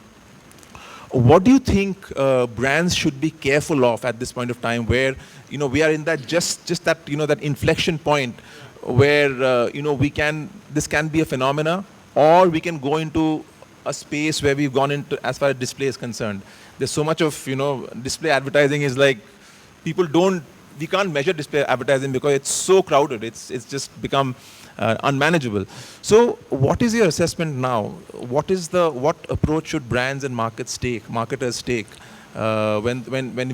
what do you think brands should be careful of at this point of time where, we are in that just that, that inflection point where, this can be a phenomena or we can go into a space where we've gone into as far as display is concerned. There's so much of, display advertising is like, we can't measure display advertising because it's so crowded. It's just become unmanageable. So what is your assessment now? What approach should brands and marketers take when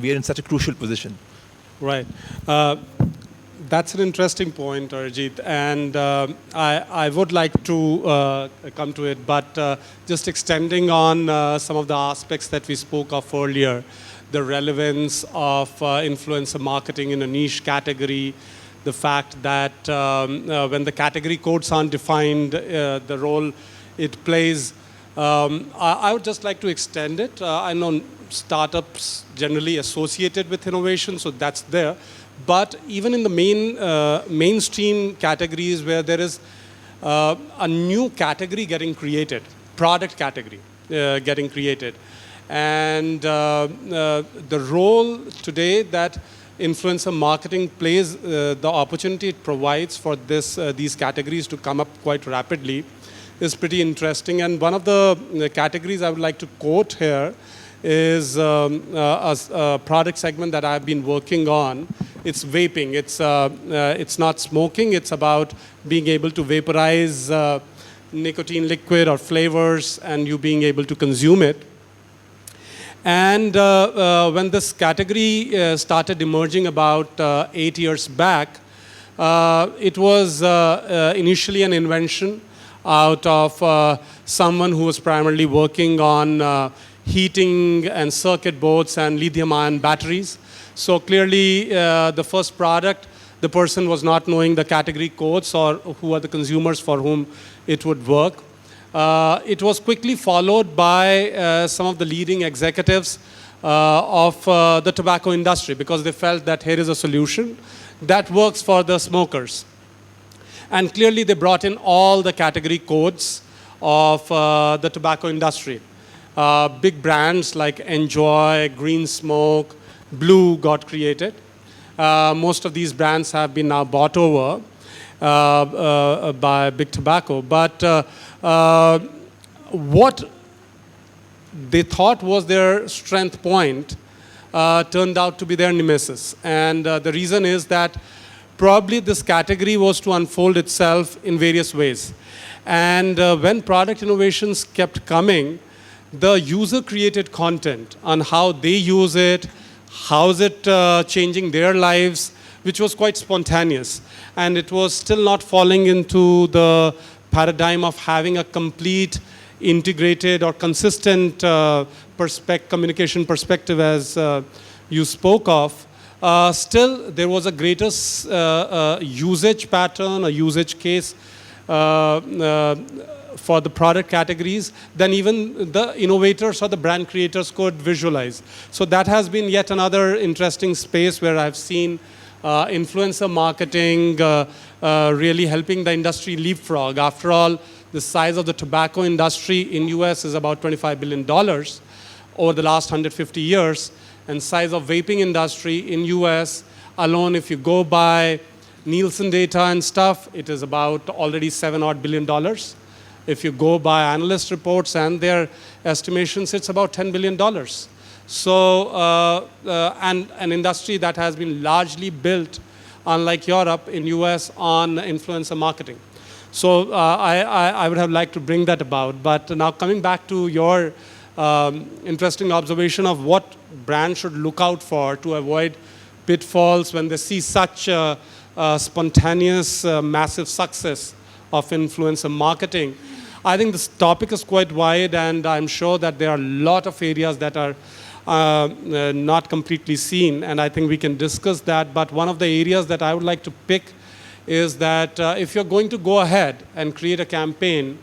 we are in such a crucial position? Right. That's an interesting point, Arijit, and I would like to come to it, but just extending on some of the aspects that we spoke of earlier, the relevance of influencer marketing in a niche category, the fact that when the category codes aren't defined, the role it plays. I would just like to extend it. I know startups generally associated with innovation, so that's there. But even in the mainstream categories where there is a new category getting created, product category getting created, and the role today that influencer marketing plays, the opportunity it provides for these categories to come up quite rapidly is pretty interesting. And one of the categories I would like to quote here is a product segment that I've been working on. It's vaping. It's not smoking. It's about being able to vaporize nicotine liquid or flavors and you being able to consume it. And when this category started emerging about 8 years back, it was initially an invention out of someone who was primarily working on heating and circuit boards and lithium-ion batteries. So clearly, the first product, the person was not knowing the category codes or who are the consumers for whom it would work. It was quickly followed by some of the leading executives of the tobacco industry because they felt that here is a solution that works for the smokers. And clearly they brought in all the category codes of the tobacco industry. Big brands like Enjoy, Green Smoke, Blue got created. Most of these brands have been now bought over by Big Tobacco. But what they thought was their strength point turned out to be their nemesis. And the reason is that probably this category was to unfold itself in various ways. And when product innovations kept coming, the user-created content on how they use it, how is it changing their lives, which was quite spontaneous. And it was still not falling into the paradigm of having a complete, integrated, or consistent communication perspective as you spoke of. Still, there was a greater usage pattern, a usage case for the product categories than even the innovators or the brand creators could visualize. So that has been yet another interesting space where I've seen influencer marketing really helping the industry leapfrog. After all, the size of the tobacco industry in US is about $25 billion over the last 150 years. And size of vaping industry in US alone, if you go by Nielsen data and stuff, it is about already $7 billion. If you go by analyst reports and their estimations, it's about $10 billion. So, and an industry that has been largely built, unlike Europe, in US, on influencer marketing. So I would have liked to bring that about. But now coming back to your interesting observation of what brands should look out for to avoid pitfalls when they see such spontaneous, massive success of influencer marketing. I think this topic is quite wide, and I'm sure that there are a lot of areas that are not completely seen, and I think we can discuss that. But one of the areas that I would like to pick is that if you're going to go ahead and create a campaign,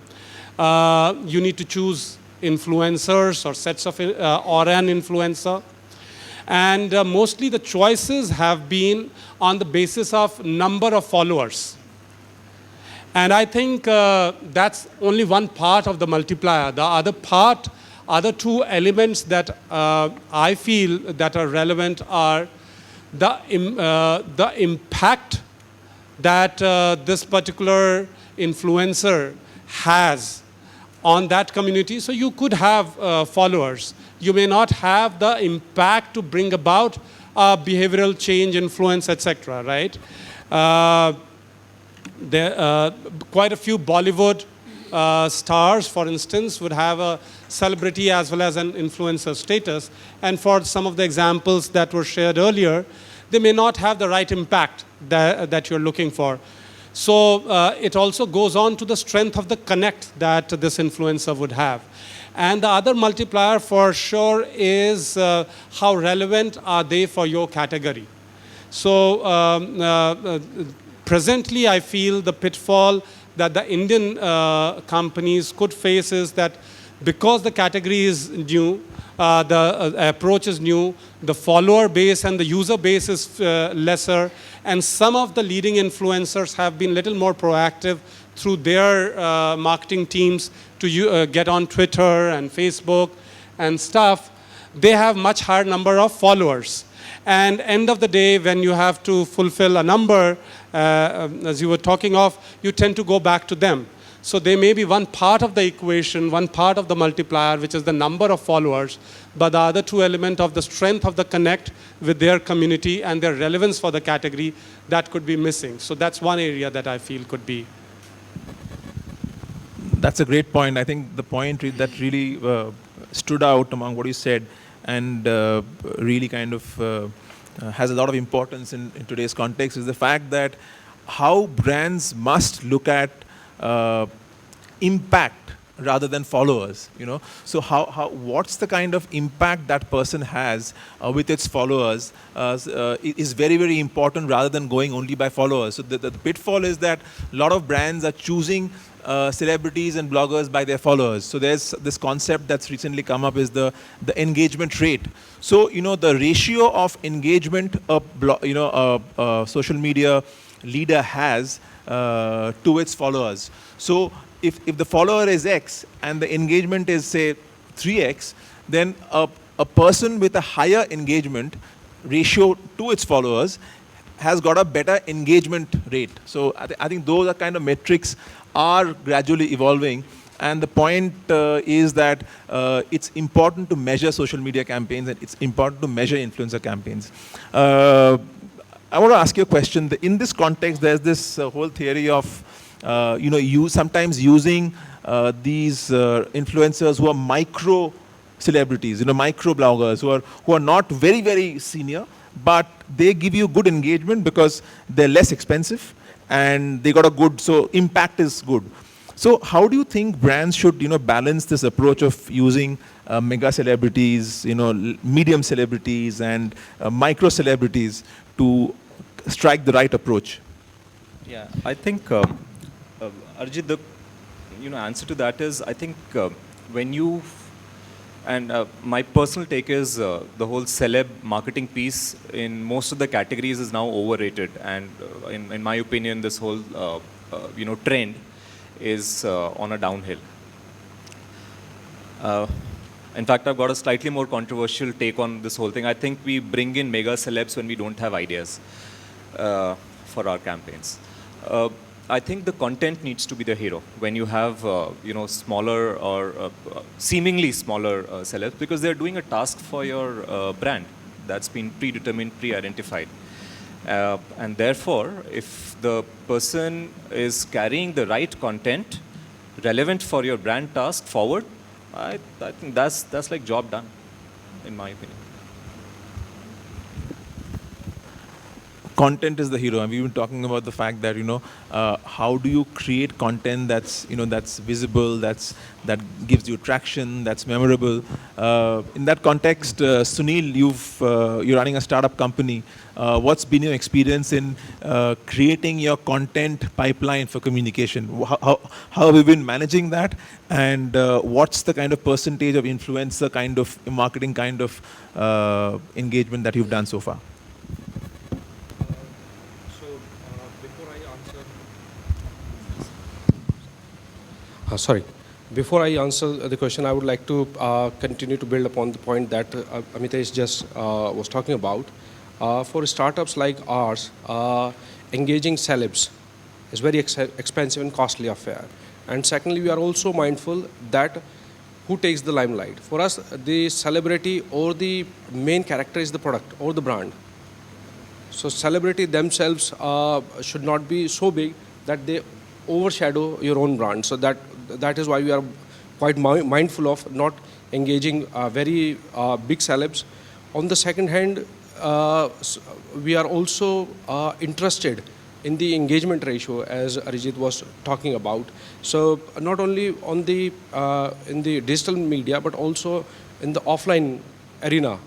you need to choose influencers or sets of, or an influencer. And mostly the choices have been on the basis of number of followers. And I think that's only one part of the multiplier. The other part, other two elements that I feel that are relevant are the impact that this particular influencer has on that community. So you could have followers. You may not have the impact to bring about behavioral change, influence, etc., right? Quite a few Bollywood stars, for instance, would have a celebrity as well as an influencer status. And for some of the examples that were shared earlier, they may not have the right impact that you're looking for. So it also goes on to the strength of the connect that this influencer would have. And the other multiplier for sure is how relevant are they for your category. So presently, I feel the pitfall that the Indian companies could face is that because the category is new, the approach is new, the follower base and the user base is lesser, and some of the leading influencers have been a little more proactive through their marketing teams to get on Twitter and Facebook and stuff. They have much higher number of followers. And end of the day, when you have to fulfill a number, as you were talking of, you tend to go back to them. So they may be one part of the equation, one part of the multiplier, which is the number of followers, but the other two element of the strength of the connect with their community and their relevance for the category, that could be missing. So that's one area that I feel could be. That's a great point. I think the point that really stood out among what you said and really kind of has a lot of importance in today's context is the fact that how brands must look at impact rather than followers, you know. So what's the kind of impact that person has with its followers is very, very important rather than going only by followers. So the pitfall is that a lot of brands are choosing celebrities and bloggers by their followers. So there's this concept that's recently come up is the engagement rate. So, you know, the ratio of engagement a social media leader has to its followers. So if the follower is X and the engagement is, say, 3X, then a person with a higher engagement ratio to its followers has got a better engagement rate. So I think those are kind of metrics are gradually evolving. And the point is that it's important to measure social media campaigns and it's important to measure influencer campaigns. I want to ask you a question. In this context, there's this whole theory of, you sometimes using these influencers who are micro celebrities, micro bloggers who are not very, very senior, but they give you good engagement because they're less expensive and they got a good, so impact is good. So how do you think brands should, balance this approach of using mega celebrities, medium celebrities and micro celebrities to strike the right approach? Yeah, I think, Arjit, the answer to that is, I think when you, and my personal take is the whole celeb marketing piece in most of the categories is now overrated. And in my opinion, this whole, trend is on a downhill. In fact, I've got a slightly more controversial take on this whole thing. I think we bring in mega celebs when we don't have ideas for our campaigns. I think the content needs to be the hero when you have, smaller or seemingly smaller celebs, because they're doing a task for your brand that's been predetermined, pre-identified. And therefore, if the person is carrying the right content relevant for your brand task forward, I think that's like job done, in my opinion. Content is the hero, and we've been talking about the fact that how do you create content that's that's visible, that gives you traction, that's memorable. In that context, Sunil, you're running a startup company. What's been your experience in creating your content pipeline for communication? How have you been managing that, and what's the kind of percentage of influencer kind of marketing kind of engagement that you've done so far? Before I answer the question, I would like to continue to build upon the point that Amitesh just was talking about. For startups like ours, engaging celebs is very expensive and costly affair. And secondly, we are also mindful that who takes the limelight. For us, the celebrity or the main character is the product or the brand. So celebrity themselves should not be so big that they overshadow your own brand. So that is why we are quite mindful of not engaging very big celebs. On the second hand, we are also interested in the engagement ratio, as Arijit was talking about. So not only on the in the digital media, but also in the offline arena,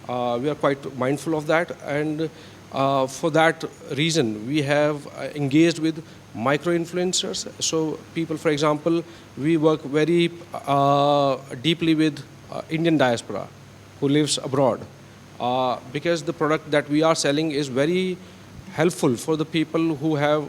we are quite mindful of that. And for that reason, we have engaged with micro-influencers. So people, for example, we work very deeply with Indian diaspora who lives abroad, because the product that we are selling is very helpful for the people who have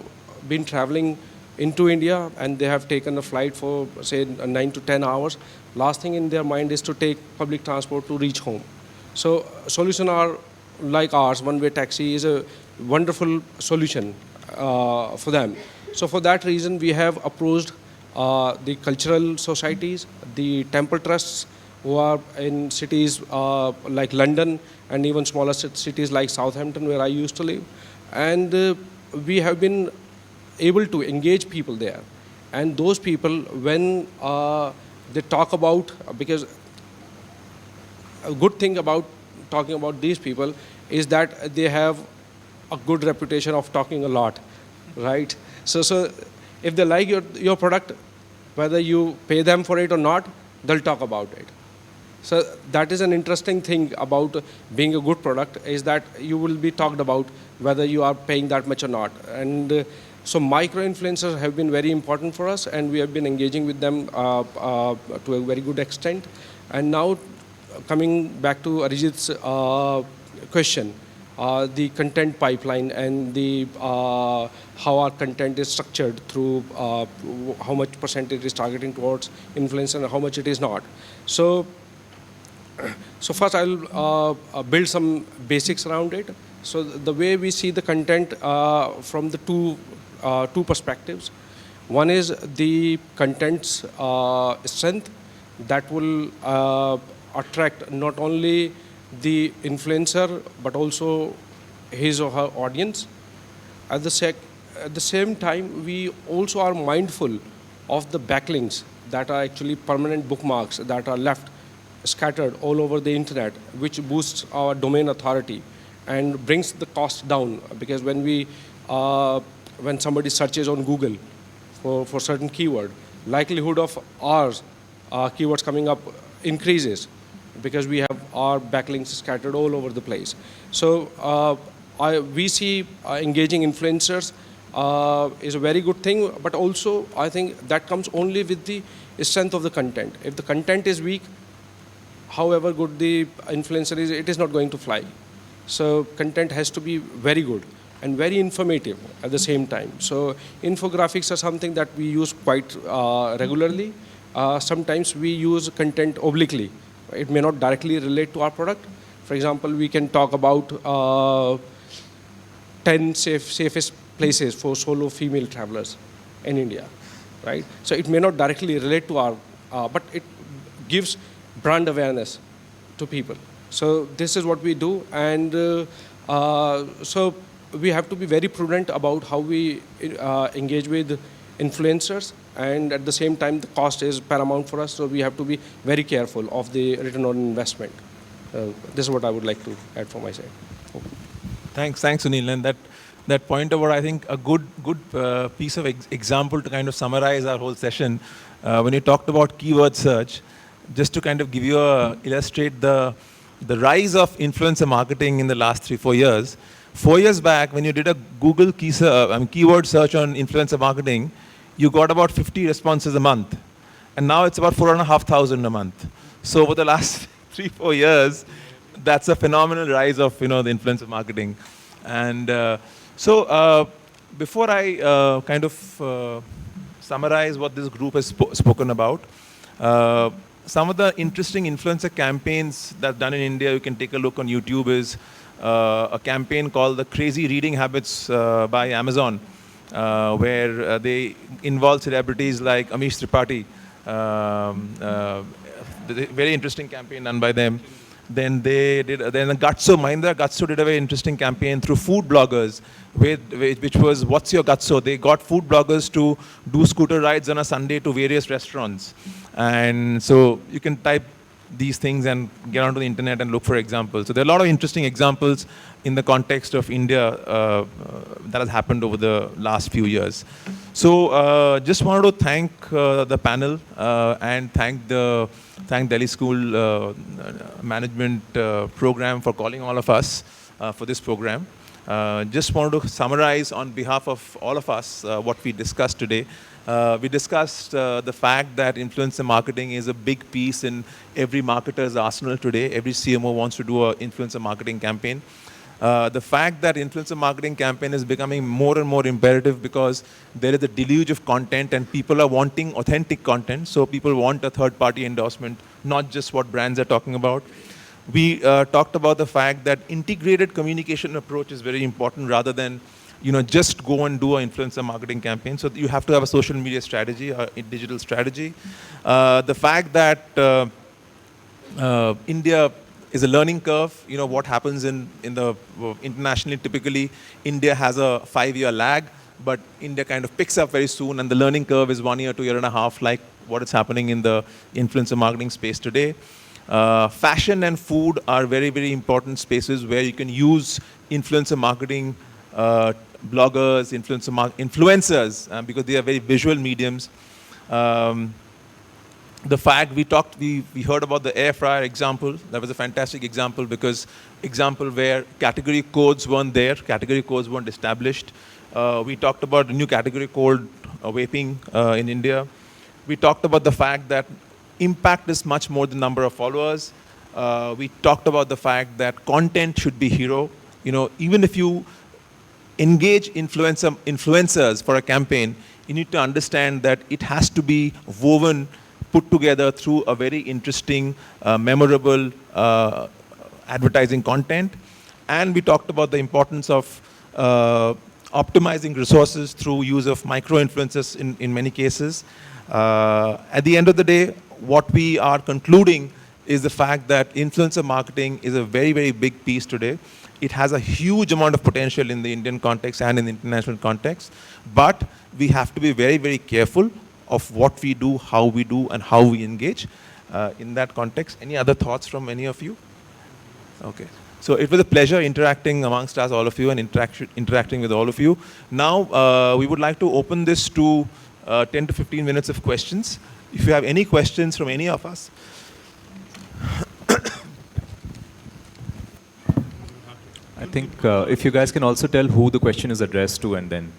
been traveling into India and they have taken a flight for, say, 9 to 10 hours. Last thing in their mind is to take public transport to reach home. So solutions are like ours. One-way taxi is a wonderful solution for them. So for that reason, we have approached the cultural societies, the temple trusts who are in cities like London and even smaller cities like Southampton, where I used to live. And we have been able to engage people there. And those people, when they talk about, because a good thing about talking about these people is that they have a good reputation of talking a lot, right? So if they like your product, whether you pay them for it or not, they'll talk about it. So that is an interesting thing about being a good product, is that you will be talked about whether you are paying that much or not. And so micro-influencers have been very important for us, and we have been engaging with them to a very good extent. And now, coming back to Arijit's question, the content pipeline and the how our content is structured through how much percentage is targeting towards influencer and how much it is not. So first I'll build some basics around it. So the way we see the content from the two perspectives. One is the content's strength that will attract not only the influencer but also his or her audience. At the same time, we also are mindful of the backlinks that are actually permanent bookmarks that are left scattered all over the internet, which boosts our domain authority and brings the cost down. Because when somebody searches on Google for certain keyword, likelihood of our keywords coming up increases because we have our backlinks scattered all over the place. So we see engaging influencers is a very good thing, but also I think that comes only with the strength of the content. If the content is weak, however good the influencer is, it is not going to fly. So content has to be very good and very informative at the same time. So infographics are something that we use quite regularly. Sometimes we use content obliquely. It may not directly relate to our product. For example, we can talk about 10 safest places for solo female travelers in India, right? So it may not directly relate to our, but it gives brand awareness to people. So this is what we do, and so we have to be very prudent about how we engage with influencers, and at the same time the cost is paramount for us, so we have to be very careful of the return on investment. This is what I would like to add from my side. Thanks, Sunil. And that point about, I think, a good piece of example to kind of summarize our whole session. When you talked about keyword search, just to kind of give you illustrate the rise of influencer marketing in the last 3-4 years. 4 years back, when you did a Google keyword search on influencer marketing, you got about 50 responses a month. And now it's about 4,500 a month. So over the last 3-4 years, that's a phenomenal rise of the influencer marketing. And so before I kind of summarize what this group has spoken about, some of the interesting influencer campaigns that are done in India, you can take a look on YouTube, is a campaign called the Crazy Reading Habits by Amazon, where they involve celebrities like Amish Tripathi. Very interesting campaign done by them. Then they did. Then Mahindra Gutso did a very interesting campaign through food bloggers, which was "What's Your Gutso?" They got food bloggers to do scooter rides on a Sunday to various restaurants, and so you can type these things and get onto the internet and look for examples. So there are a lot of interesting examples in the context of India that has happened over the last few years. So just wanted to thank the panel and thank Delhi School Management Program for calling all of us for this program. Just wanted to summarize on behalf of all of us what we discussed today. We discussed the fact that influencer marketing is a big piece in every marketer's arsenal today. Every CMO wants to do an influencer marketing campaign. The fact that influencer marketing campaign is becoming more and more imperative because there is a deluge of content and people are wanting authentic content. So people want a third-party endorsement, not just what brands are talking about. We talked about the fact that integrated communication approach is very important rather than just go and do an influencer marketing campaign. So you have to have a social media strategy, a digital strategy. The fact that India is a learning curve. What happens in the internationally, typically India has a 5-year lag, but India kind of picks up very soon, and the learning curve is 1 year to 1.5 years, like what is happening in the influencer marketing space today. Fashion and food are very, very important spaces where you can use influencer marketing, bloggers, influencers, because they are very visual mediums. The fact we heard about the air fryer example. That was a fantastic example, because where category codes weren't there, category codes weren't established. We talked about a new category called vaping in India. We talked about the fact that impact is much more than number of followers. We talked about the fact that content should be hero. Even if you engage influencers for a campaign, you need to understand that it has to be woven, put together through a very interesting, memorable advertising content. And we talked about the importance of optimizing resources through use of micro-influencers in many cases. At the end of the day, what we are concluding is the fact that influencer marketing is a very, very big piece today. It has a huge amount of potential in the Indian context and in the international context, but we have to be very, very careful of what we do, how we do, and how we engage in that context. Any other thoughts from any of you? Okay. So it was a pleasure interacting amongst us, all of you, and interacting with all of you. Now, we would like to open this to 10 to 15 minutes of questions. If you have any questions from any of us. I think if you guys can also tell who the question is addressed to, and then.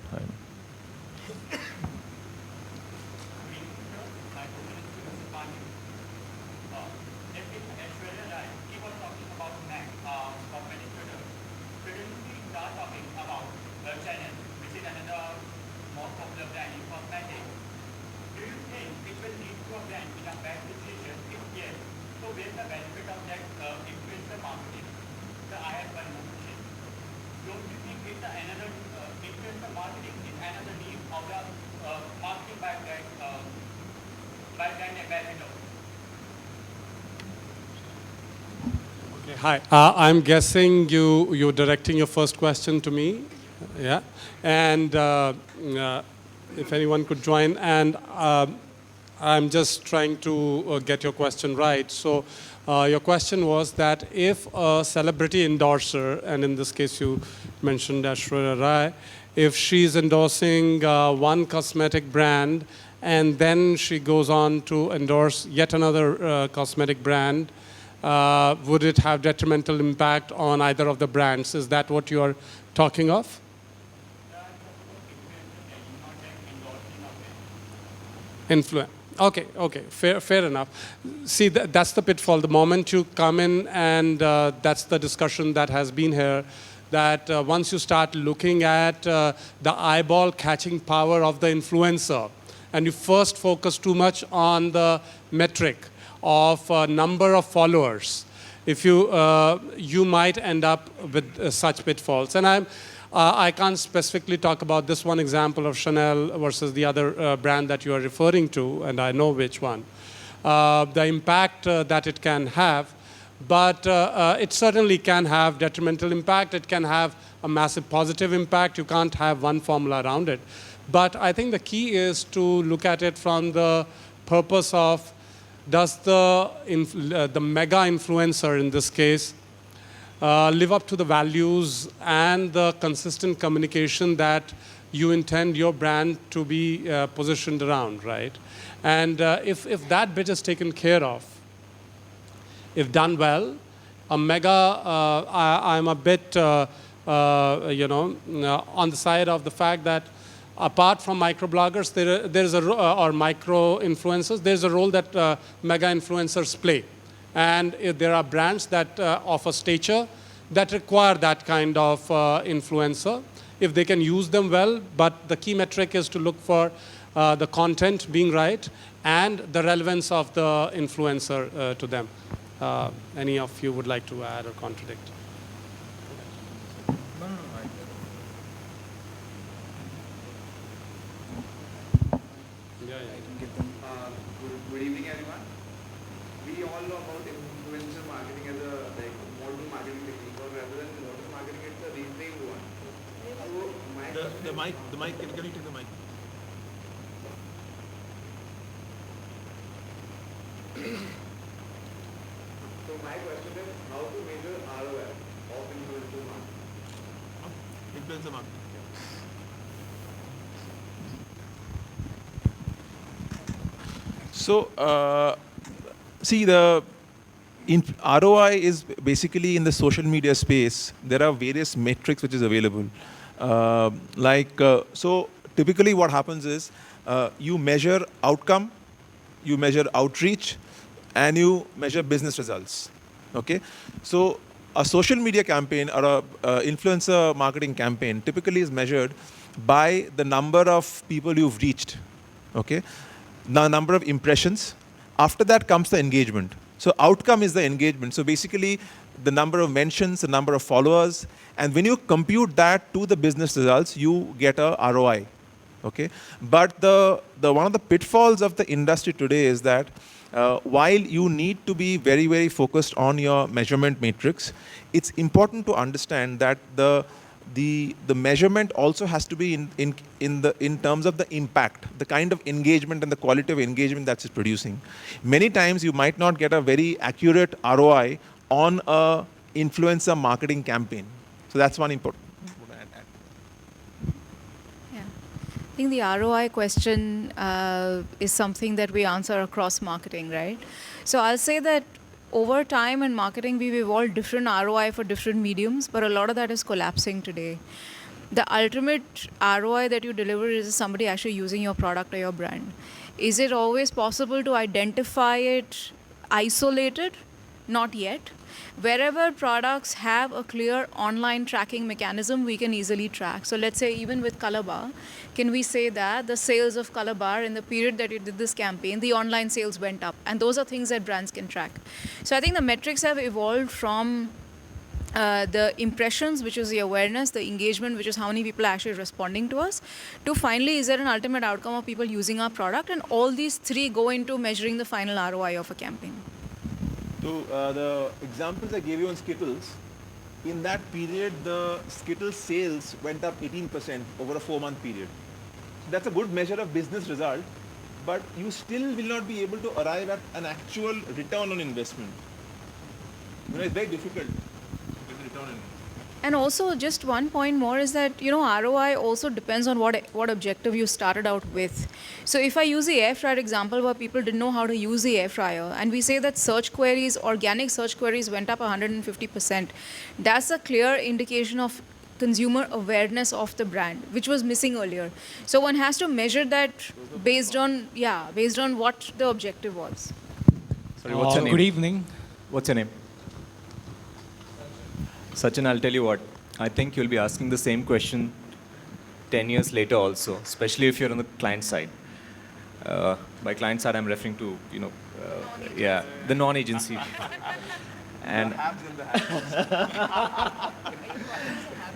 Hi, I'm guessing you're directing your first question to me, yeah? And if anyone could join, and I'm just trying to get your question right. So your question was that if a celebrity endorser, and in this case you mentioned Aishwarya Rai, if she's endorsing one cosmetic brand and then she goes on to endorse yet another cosmetic brand, would it have detrimental impact on either of the brands? Is that what you are talking of? Influence. Okay, fair enough. See, that's the pitfall. The moment you come in, and that's the discussion that has been here, that once you start looking at the eyeball catching power of the influencer, and you first focus too much on the metric of number of followers, if you might end up with such pitfalls. And I can't specifically talk about this one example of Chanel versus the other brand that you are referring to, and I know which one. The impact that it can have, but it certainly can have detrimental impact. It can have a massive positive impact. You can't have one formula around it. But I think the key is to look at it from the purpose of, does the mega influencer in this case live up to the values and the consistent communication that you intend your brand to be positioned around, right? And if that bit is taken care of, if done well, a mega, I'm a bit, on the side of the fact that apart from microbloggers, there's or micro influencers, there's a role that mega influencers play. And if there are brands that offer stature that require that kind of influencer, if they can use them well, but the key metric is to look for the content being right and the relevance of the influencer to them. Any of you would like to add or contradict? Good evening, everyone. We all know about influencer marketing as a modern marketing technique, or rather than modern marketing, it's a reframed one. So The mic, can you take the mic? So my question is, how to measure ROI of influencer marketing? Influencer marketing. So, see, the ROI is basically in the social media space. There are various metrics which is available. So typically what happens is you measure outcome, you measure outreach, and you measure business results. Okay, so a social media campaign or a influencer marketing campaign typically is measured by the number of people you've reached. Okay, the number of impressions. After that comes the engagement. So outcome is the engagement. So basically the number of mentions, the number of followers, and when you compute that to the business results, you get a ROI. Okay, but the one of the pitfalls of the industry today is that while you need to be very, very focused on your measurement matrix, it's important to understand that the measurement also has to be in terms of the impact, the kind of engagement and the quality of engagement that it's producing. Many times you might not get a very accurate ROI on a influencer marketing campaign. So that's one important. Yeah. I think the ROI question is something that we answer across marketing, right? So I'll say that over time in marketing, we've evolved different ROI for different mediums, but a lot of that is collapsing today. The ultimate ROI that you deliver is somebody actually using your product or your brand. Is it always possible to identify it isolated? Not yet. Wherever products have a clear online tracking mechanism, we can easily track. So let's say even with Color Bar, can we say that the sales of Color Bar in the period that you did this campaign, the online sales went up? And those are things that brands can track. So I think the metrics have evolved from the impressions, which is the awareness, the engagement, which is how many people are actually responding to us, to finally, is there an ultimate outcome of people using our product? And all these three go into measuring the final ROI of a campaign. So the examples I gave you on Skittles, in that period, the Skittles sales went up 18% over a 4-month period. So that's a good measure of business result, but you still will not be able to arrive at an actual return on investment. You know, it's very difficult to get the return on investment. And also, just one point more is that, ROI also depends on what objective you started out with. So if I use the air fryer example where people didn't know how to use the air fryer, and we say that search queries, organic search queries went up 150%, that's a clear indication of consumer awareness of the brand, which was missing earlier. So one has to measure that based on what the objective was. Sorry, what's your name? Good evening. What's your name? Sachin, I'll tell you what, I think you'll be asking the same question 10 years later also, especially if you're on the client side. By client side, I'm referring to, the non-agency. And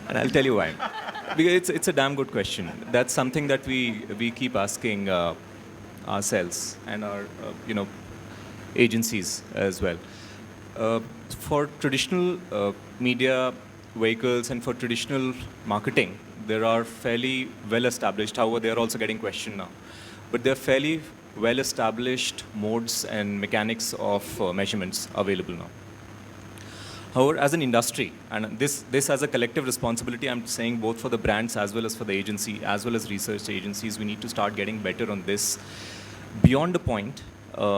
I'll tell you why. Because it's a damn good question. That's something that we keep asking ourselves and our, agencies as well. For traditional media vehicles and for traditional marketing, there are fairly well-established, however, they are also getting questioned now, but there are fairly well-established modes and mechanics of measurements available now. However, as an industry, and this as a collective responsibility, I'm saying both for the brands as well as for the agency, as well as research agencies, we need to start getting better on this. Beyond the point,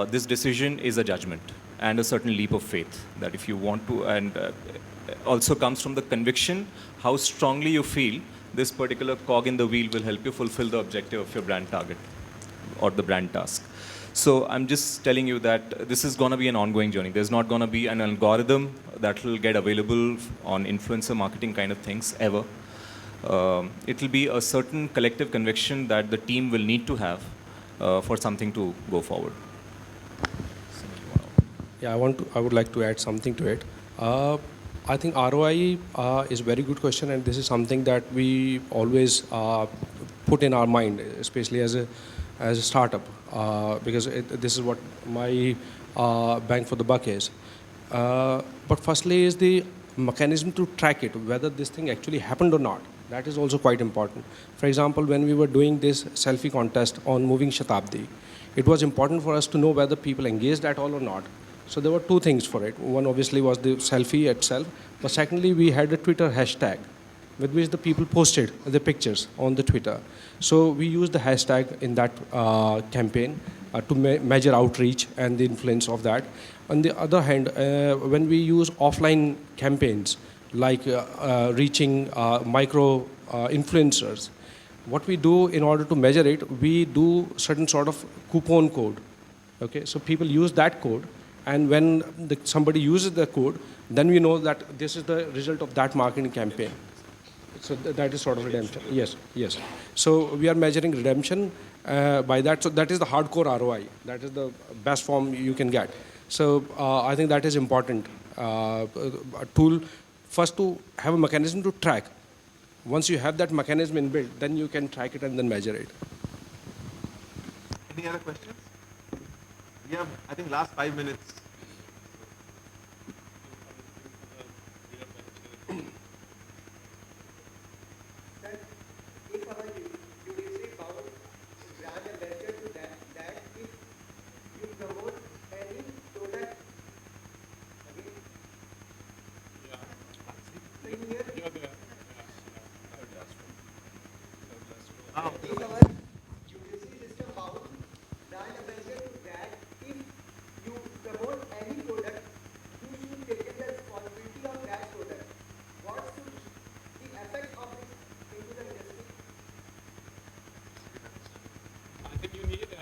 this decision is a judgment and a certain leap of faith that if you want to, and also comes from the conviction how strongly you feel this particular cog in the wheel will help you fulfill the objective of your brand target or the brand task. So I'm just telling you that this is going to be an ongoing journey. There's not going to be an algorithm that will get available on influencer marketing kind of things ever. It will be a certain collective conviction that the team will need to have for something to go forward. Yeah, I would like to add something to it. I think ROI is a very good question, and this is something that we always put in our mind, especially as as a startup, because this is what my bang for the buck is. But firstly is the mechanism to track it, whether this thing actually happened or not. That is also quite important. For example, when we were doing this selfie contest on Moving Shatabdi, it was important for us to know whether people engaged at all or not. So there were two things for it. One obviously was the selfie itself, but secondly we had a Twitter hashtag with which the people posted the pictures on the Twitter. So we used the hashtag in that campaign to measure outreach and the influence of that. On the other hand, when we use offline campaigns like reaching micro influencers, what we do in order to measure it, we do certain sort of coupon code. Okay, so people use that code, and when somebody uses the code, then we know that this is the result of that marketing campaign. So that is sort of redemption. Yes, yes. So we are measuring redemption by that. So that is the hardcore ROI. That is the best form you can get. So I think that is important. A tool, first to have a mechanism to track. Once you have that mechanism inbuilt, then you can track it and then measure it. Any other questions? We have, I think, last 5 minutes.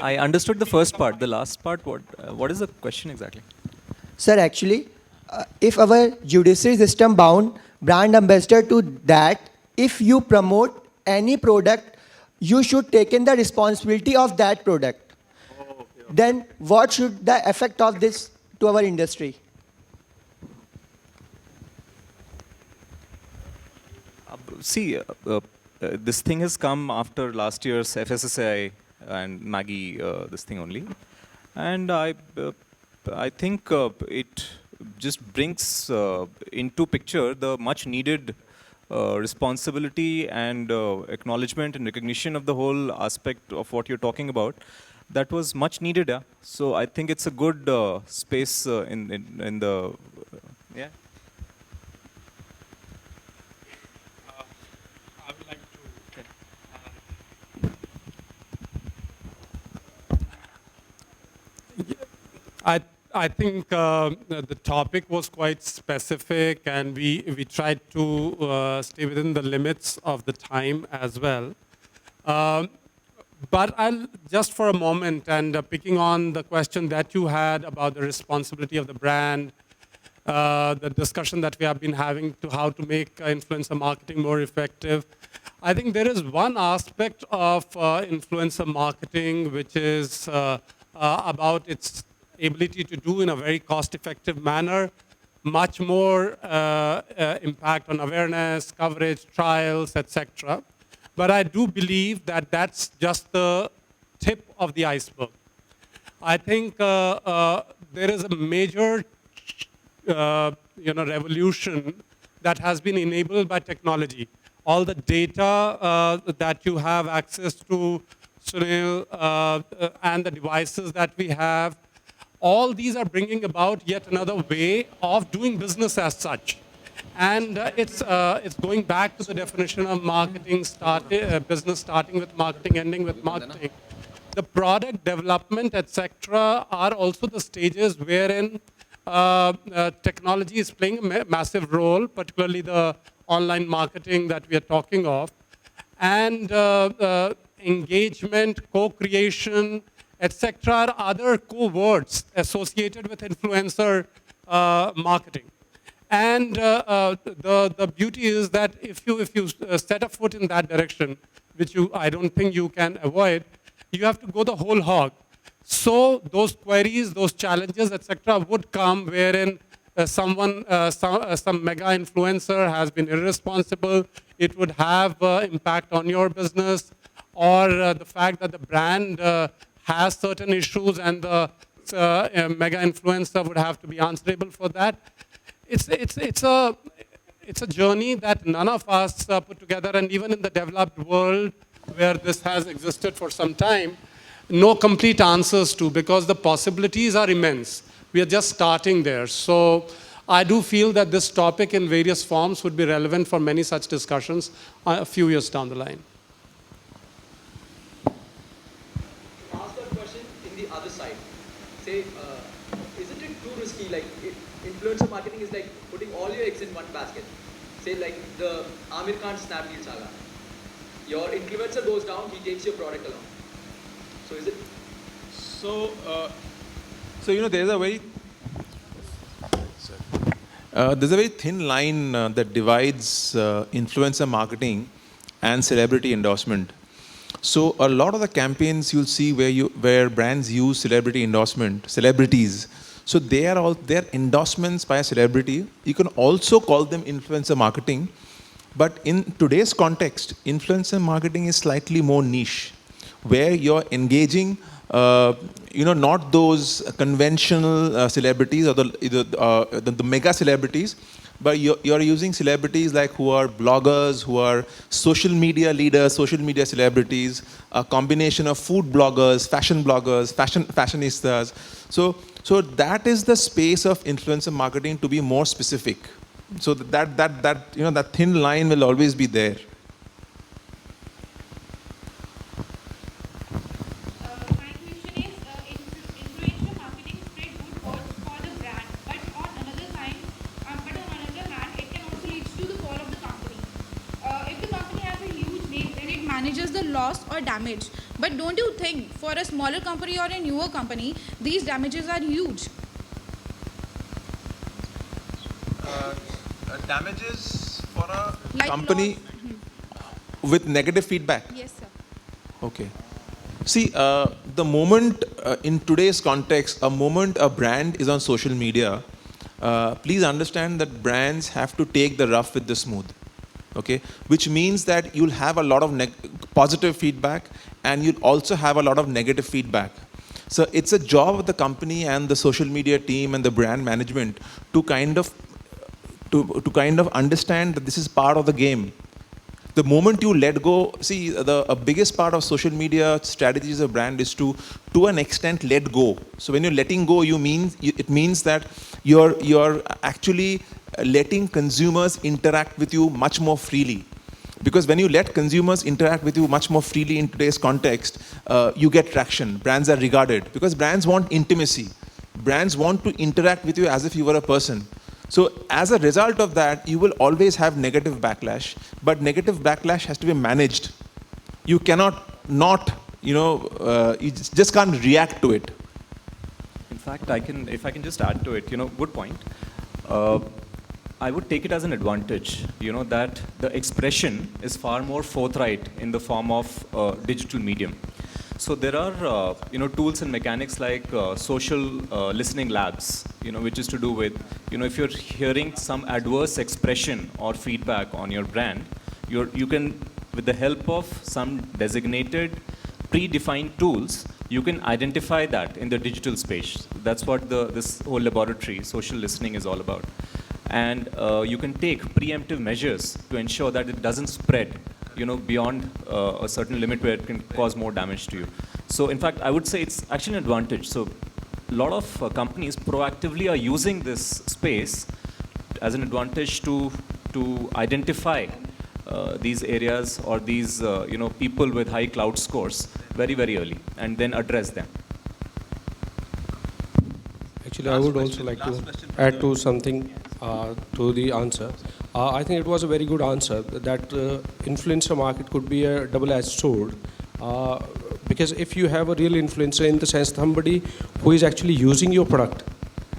I understood the first part. The last part, what is the question exactly? Sir, actually, if our judiciary system bound brand ambassador to that, if you promote any product, you should take in the responsibility of that product. Then what should the effect of this to our industry? This thing has come after last year's FSSAI and Maggie, this thing only. And I think it just brings into picture the much needed responsibility and acknowledgement and recognition of the whole aspect of what you're talking about. That was much needed. Yeah? So I think it's a good space in the, yeah. I would like to. I think the topic was quite specific, and we tried to stay within the limits of the time as well. But I'll just for a moment, and picking on the question that you had about the responsibility of the brand, the discussion that we have been having to how to make influencer marketing more effective. I think there is one aspect of influencer marketing which is about its ability to do in a very cost-effective manner, much more impact on awareness, coverage, trials, etc. But I do believe that that's just the tip of the iceberg. I think there is a major revolution that has been enabled by technology. All the data that you have access to, Sunil, and the devices that we have, all these are bringing about yet another way of doing business as such. And it's going back to the definition of marketing, business starting with marketing, ending with marketing. The product development, etc., are also the stages wherein technology is playing a massive role, particularly the online marketing that we are talking of. And engagement, co-creation, etc., are other co-words associated with influencer marketing. And the beauty is that if you set a foot in that direction, which I don't think you can avoid, you have to go the whole hog. So those queries, those challenges, etc., would come wherein some mega influencer has been irresponsible. It would have impact on your business. or the fact that the brand has certain issues and the mega influencer would have to be answerable for that. It's a journey that none of us put together, and even in the developed world where this has existed for some time, no complete answers to, because the possibilities are immense. We are just starting there. So I do feel that this topic in various forms would be relevant for many such discussions a few years down the line. Ask that question in the other side. Say, isn't it too risky? Like, influencer marketing is like putting all your eggs in one basket. Say, like the Amir Khan Snapdeal saga. Your influencer goes down, he takes your product along. So is it? So, there's a very thin line that divides influencer marketing and celebrity endorsement. So a lot of the campaigns you'll see where brands use celebrities. So they're endorsements by a celebrity. You can also call them influencer marketing. But in today's context, influencer marketing is slightly more niche, where you're engaging, not those conventional celebrities or the mega celebrities, but you're using celebrities like who are bloggers, who are social media leaders, social media celebrities, a combination of food bloggers, fashionistas. So that is the space of influencer marketing, to be more specific. So that thin line will always be there. My question is, influencer marketing spread good words for the brand, but on another hand, it can also lead to the fall of the company. If the company has a huge name, then it manages the loss or damage. But don't you think, for a smaller company or a newer company, these damages are huge? Damages for a Like company loss. with negative feedback. Yes, sir. Okay. See, the moment in today's context, a brand is on social media, please understand that brands have to take the rough with the smooth. Okay, which means that you'll have a lot of positive feedback and you'll also have a lot of negative feedback. So it's a job of the company and the social media team and the brand management to kind of understand that this is part of the game. The moment you let go, see, the biggest part of social media strategies of brand is to an extent, let go. So when you're letting go, it means that you're actually letting consumers interact with you much more freely. Because when you let consumers interact with you much more freely in today's context, you get traction. Brands are regarded. Because brands want intimacy. Brands want to interact with you as if you were a person. So as a result of that, you will always have negative backlash. But negative backlash has to be managed. You cannot you just can't react to it. In fact, if I can just add to it, good point. I would take it as an advantage, that the expression is far more forthright in the form of digital medium. So there are, tools and mechanics like social listening labs, which is to do with, if you're hearing some adverse expression or feedback on your brand, you can, with the help of some designated, predefined tools, you can identify that in the digital space. That's what this whole laboratory, social listening, is all about. And you can take preemptive measures to ensure that it doesn't spread, beyond a certain limit where it can cause more damage to you. So in fact, I would say it's actually an advantage. So a lot of companies proactively are using this space as an advantage to identify these areas or these people with high cloud scores very, very early, and then address them. Actually, I would also like to add to something to the answer. I think it was a very good answer that influencer market could be a double-edged sword. Because if you have a real influencer, in the sense somebody who is actually using your product,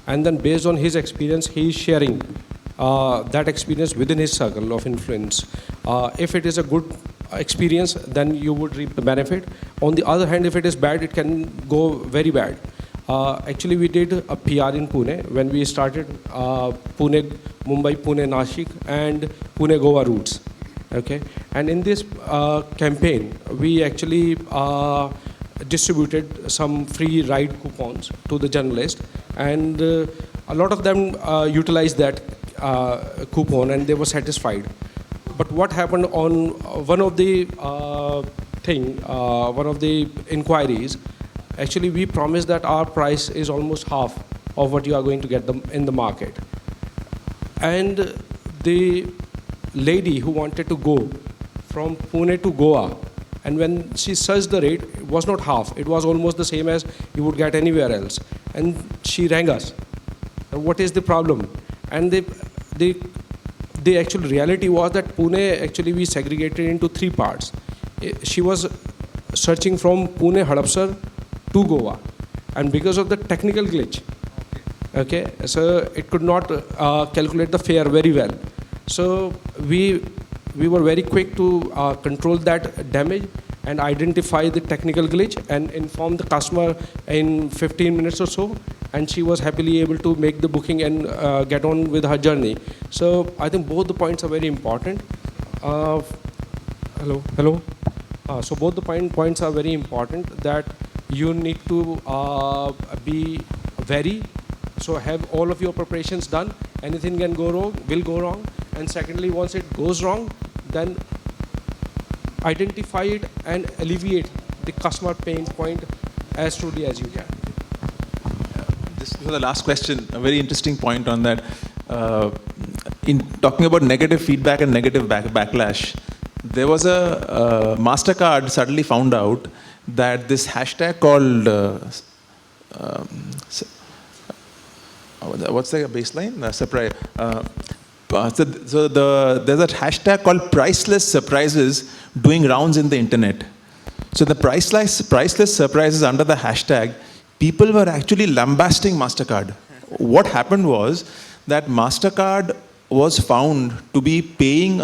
and then based on his experience, he is sharing that experience within his circle of influence. If it is a good experience, then you would reap the benefit. On the other hand, if it is bad, it can go very bad. Actually, we did a PR in Pune when we started Mumbai, Pune, Nashik, and Pune, Goa routes. Okay, and in this campaign, we actually distributed some free ride coupons to the journalists, and a lot of them utilized that coupon and they were satisfied. But what happened on one of the one of the inquiries, actually we promised that our price is almost half of what you are going to get in the market. And the lady who wanted to go from Pune to Goa, and when she searched the rate, it was not half, it was almost the same as you would get anywhere else. And she rang us, what is the problem? And the actual reality was that Pune, actually we segregated into 3 parts. She was searching from Pune Hadapsar to Goa, and because of the technical glitch, okay, so it could not calculate the fare very well. So we were very quick to control that damage and identify the technical glitch and inform the customer in 15 minutes or so, and she was happily able to make the booking and get on with her journey. So I think both the points are very important. Hello. So both the points are very important, that you need to be wary. So have all of your preparations done. Anything can go wrong, will go wrong. And secondly, once it goes wrong, then identify it and alleviate the customer pain point as truly as you can. This was the last question, a very interesting point on that. In talking about negative feedback and negative backlash, there was a MasterCard suddenly found out that this hashtag called, what's the baseline? Surprise. So there's a hashtag called priceless surprises doing rounds in the internet. So the priceless surprises under the hashtag, people were actually lambasting MasterCard. What happened was that MasterCard was found to be paying,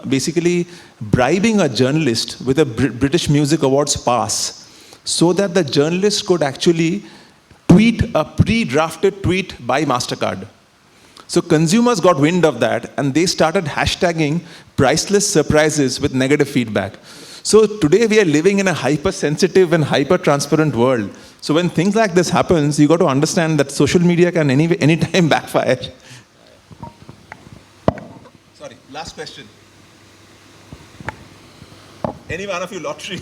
basically bribing a journalist with a British Music Awards pass, so that the journalist could actually tweet a pre-drafted tweet by MasterCard. So consumers got wind of that and they started hashtagging priceless surprises with negative feedback. So today we are living in a hypersensitive and hyper-transparent world. So when things like this happens, you got to understand that social media can anytime backfire. Sorry, last question. Any one of you lottery?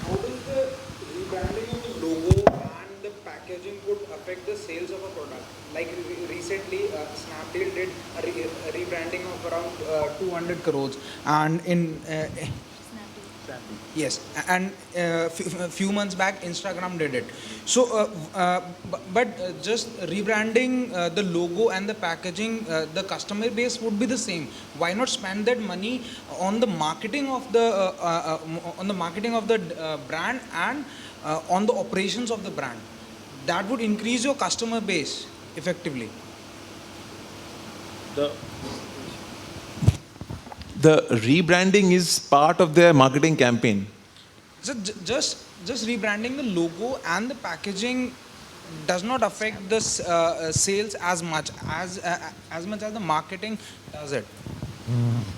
How does the rebranding of the logo and the packaging would affect the sales of a product? Like recently, Snapdeal did a rebranding of around 200 crores, and in yes, and a few months back, Instagram did it. So, but just rebranding the logo and the packaging, the customer base would be the same. Why not spend that money on the marketing of the brand and on the operations of the brand? That would increase your customer base effectively. The rebranding is part of their marketing campaign. So just rebranding the logo and the packaging does not affect the sales as much as the marketing does it.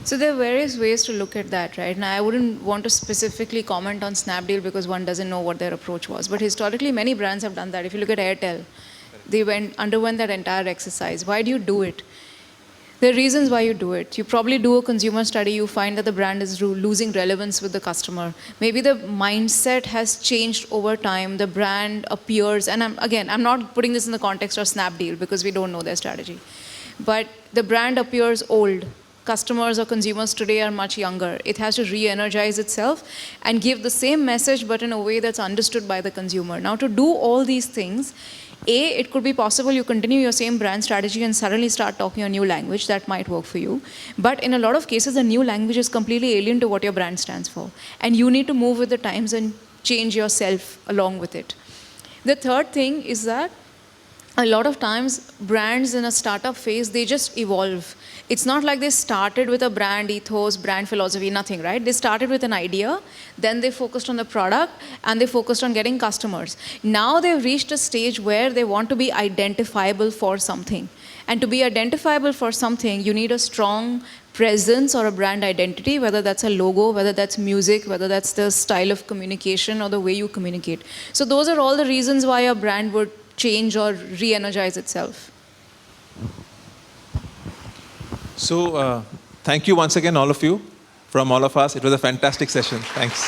So there are various ways to look at that, right? Now, I wouldn't want to specifically comment on Snapdeal because one doesn't know what their approach was. But historically, many brands have done that. If you look at Airtel, they underwent that entire exercise. Why do you do it? There are reasons why you do it. You probably do a consumer study, you find that the brand is losing relevance with the customer. Maybe the mindset has changed over time, the brand appears, and I'm not putting this in the context of Snapdeal because we don't know their strategy. But the brand appears old. Customers or consumers today are much younger. It has to re-energize itself and give the same message but in a way that's understood by the consumer. Now to do all these things, it could be possible you continue your same brand strategy and suddenly start talking a new language. That might work for you. But in a lot of cases, the new language is completely alien to what your brand stands for. And you need to move with the times and change yourself along with it. The third thing is that a lot of times brands in a startup phase, they just evolve. It's not like they started with a brand ethos, brand philosophy, nothing, right? They started with an idea, then they focused on the product, and they focused on getting customers. Now they've reached a stage where they want to be identifiable for something. And to be identifiable for something, you need a strong presence or a brand identity, whether that's a logo, whether that's music, whether that's the style of communication or the way you communicate. So those are all the reasons why a brand would change or re-energize itself. So thank you once again, all of you, from all of us. It was a fantastic session. Thanks.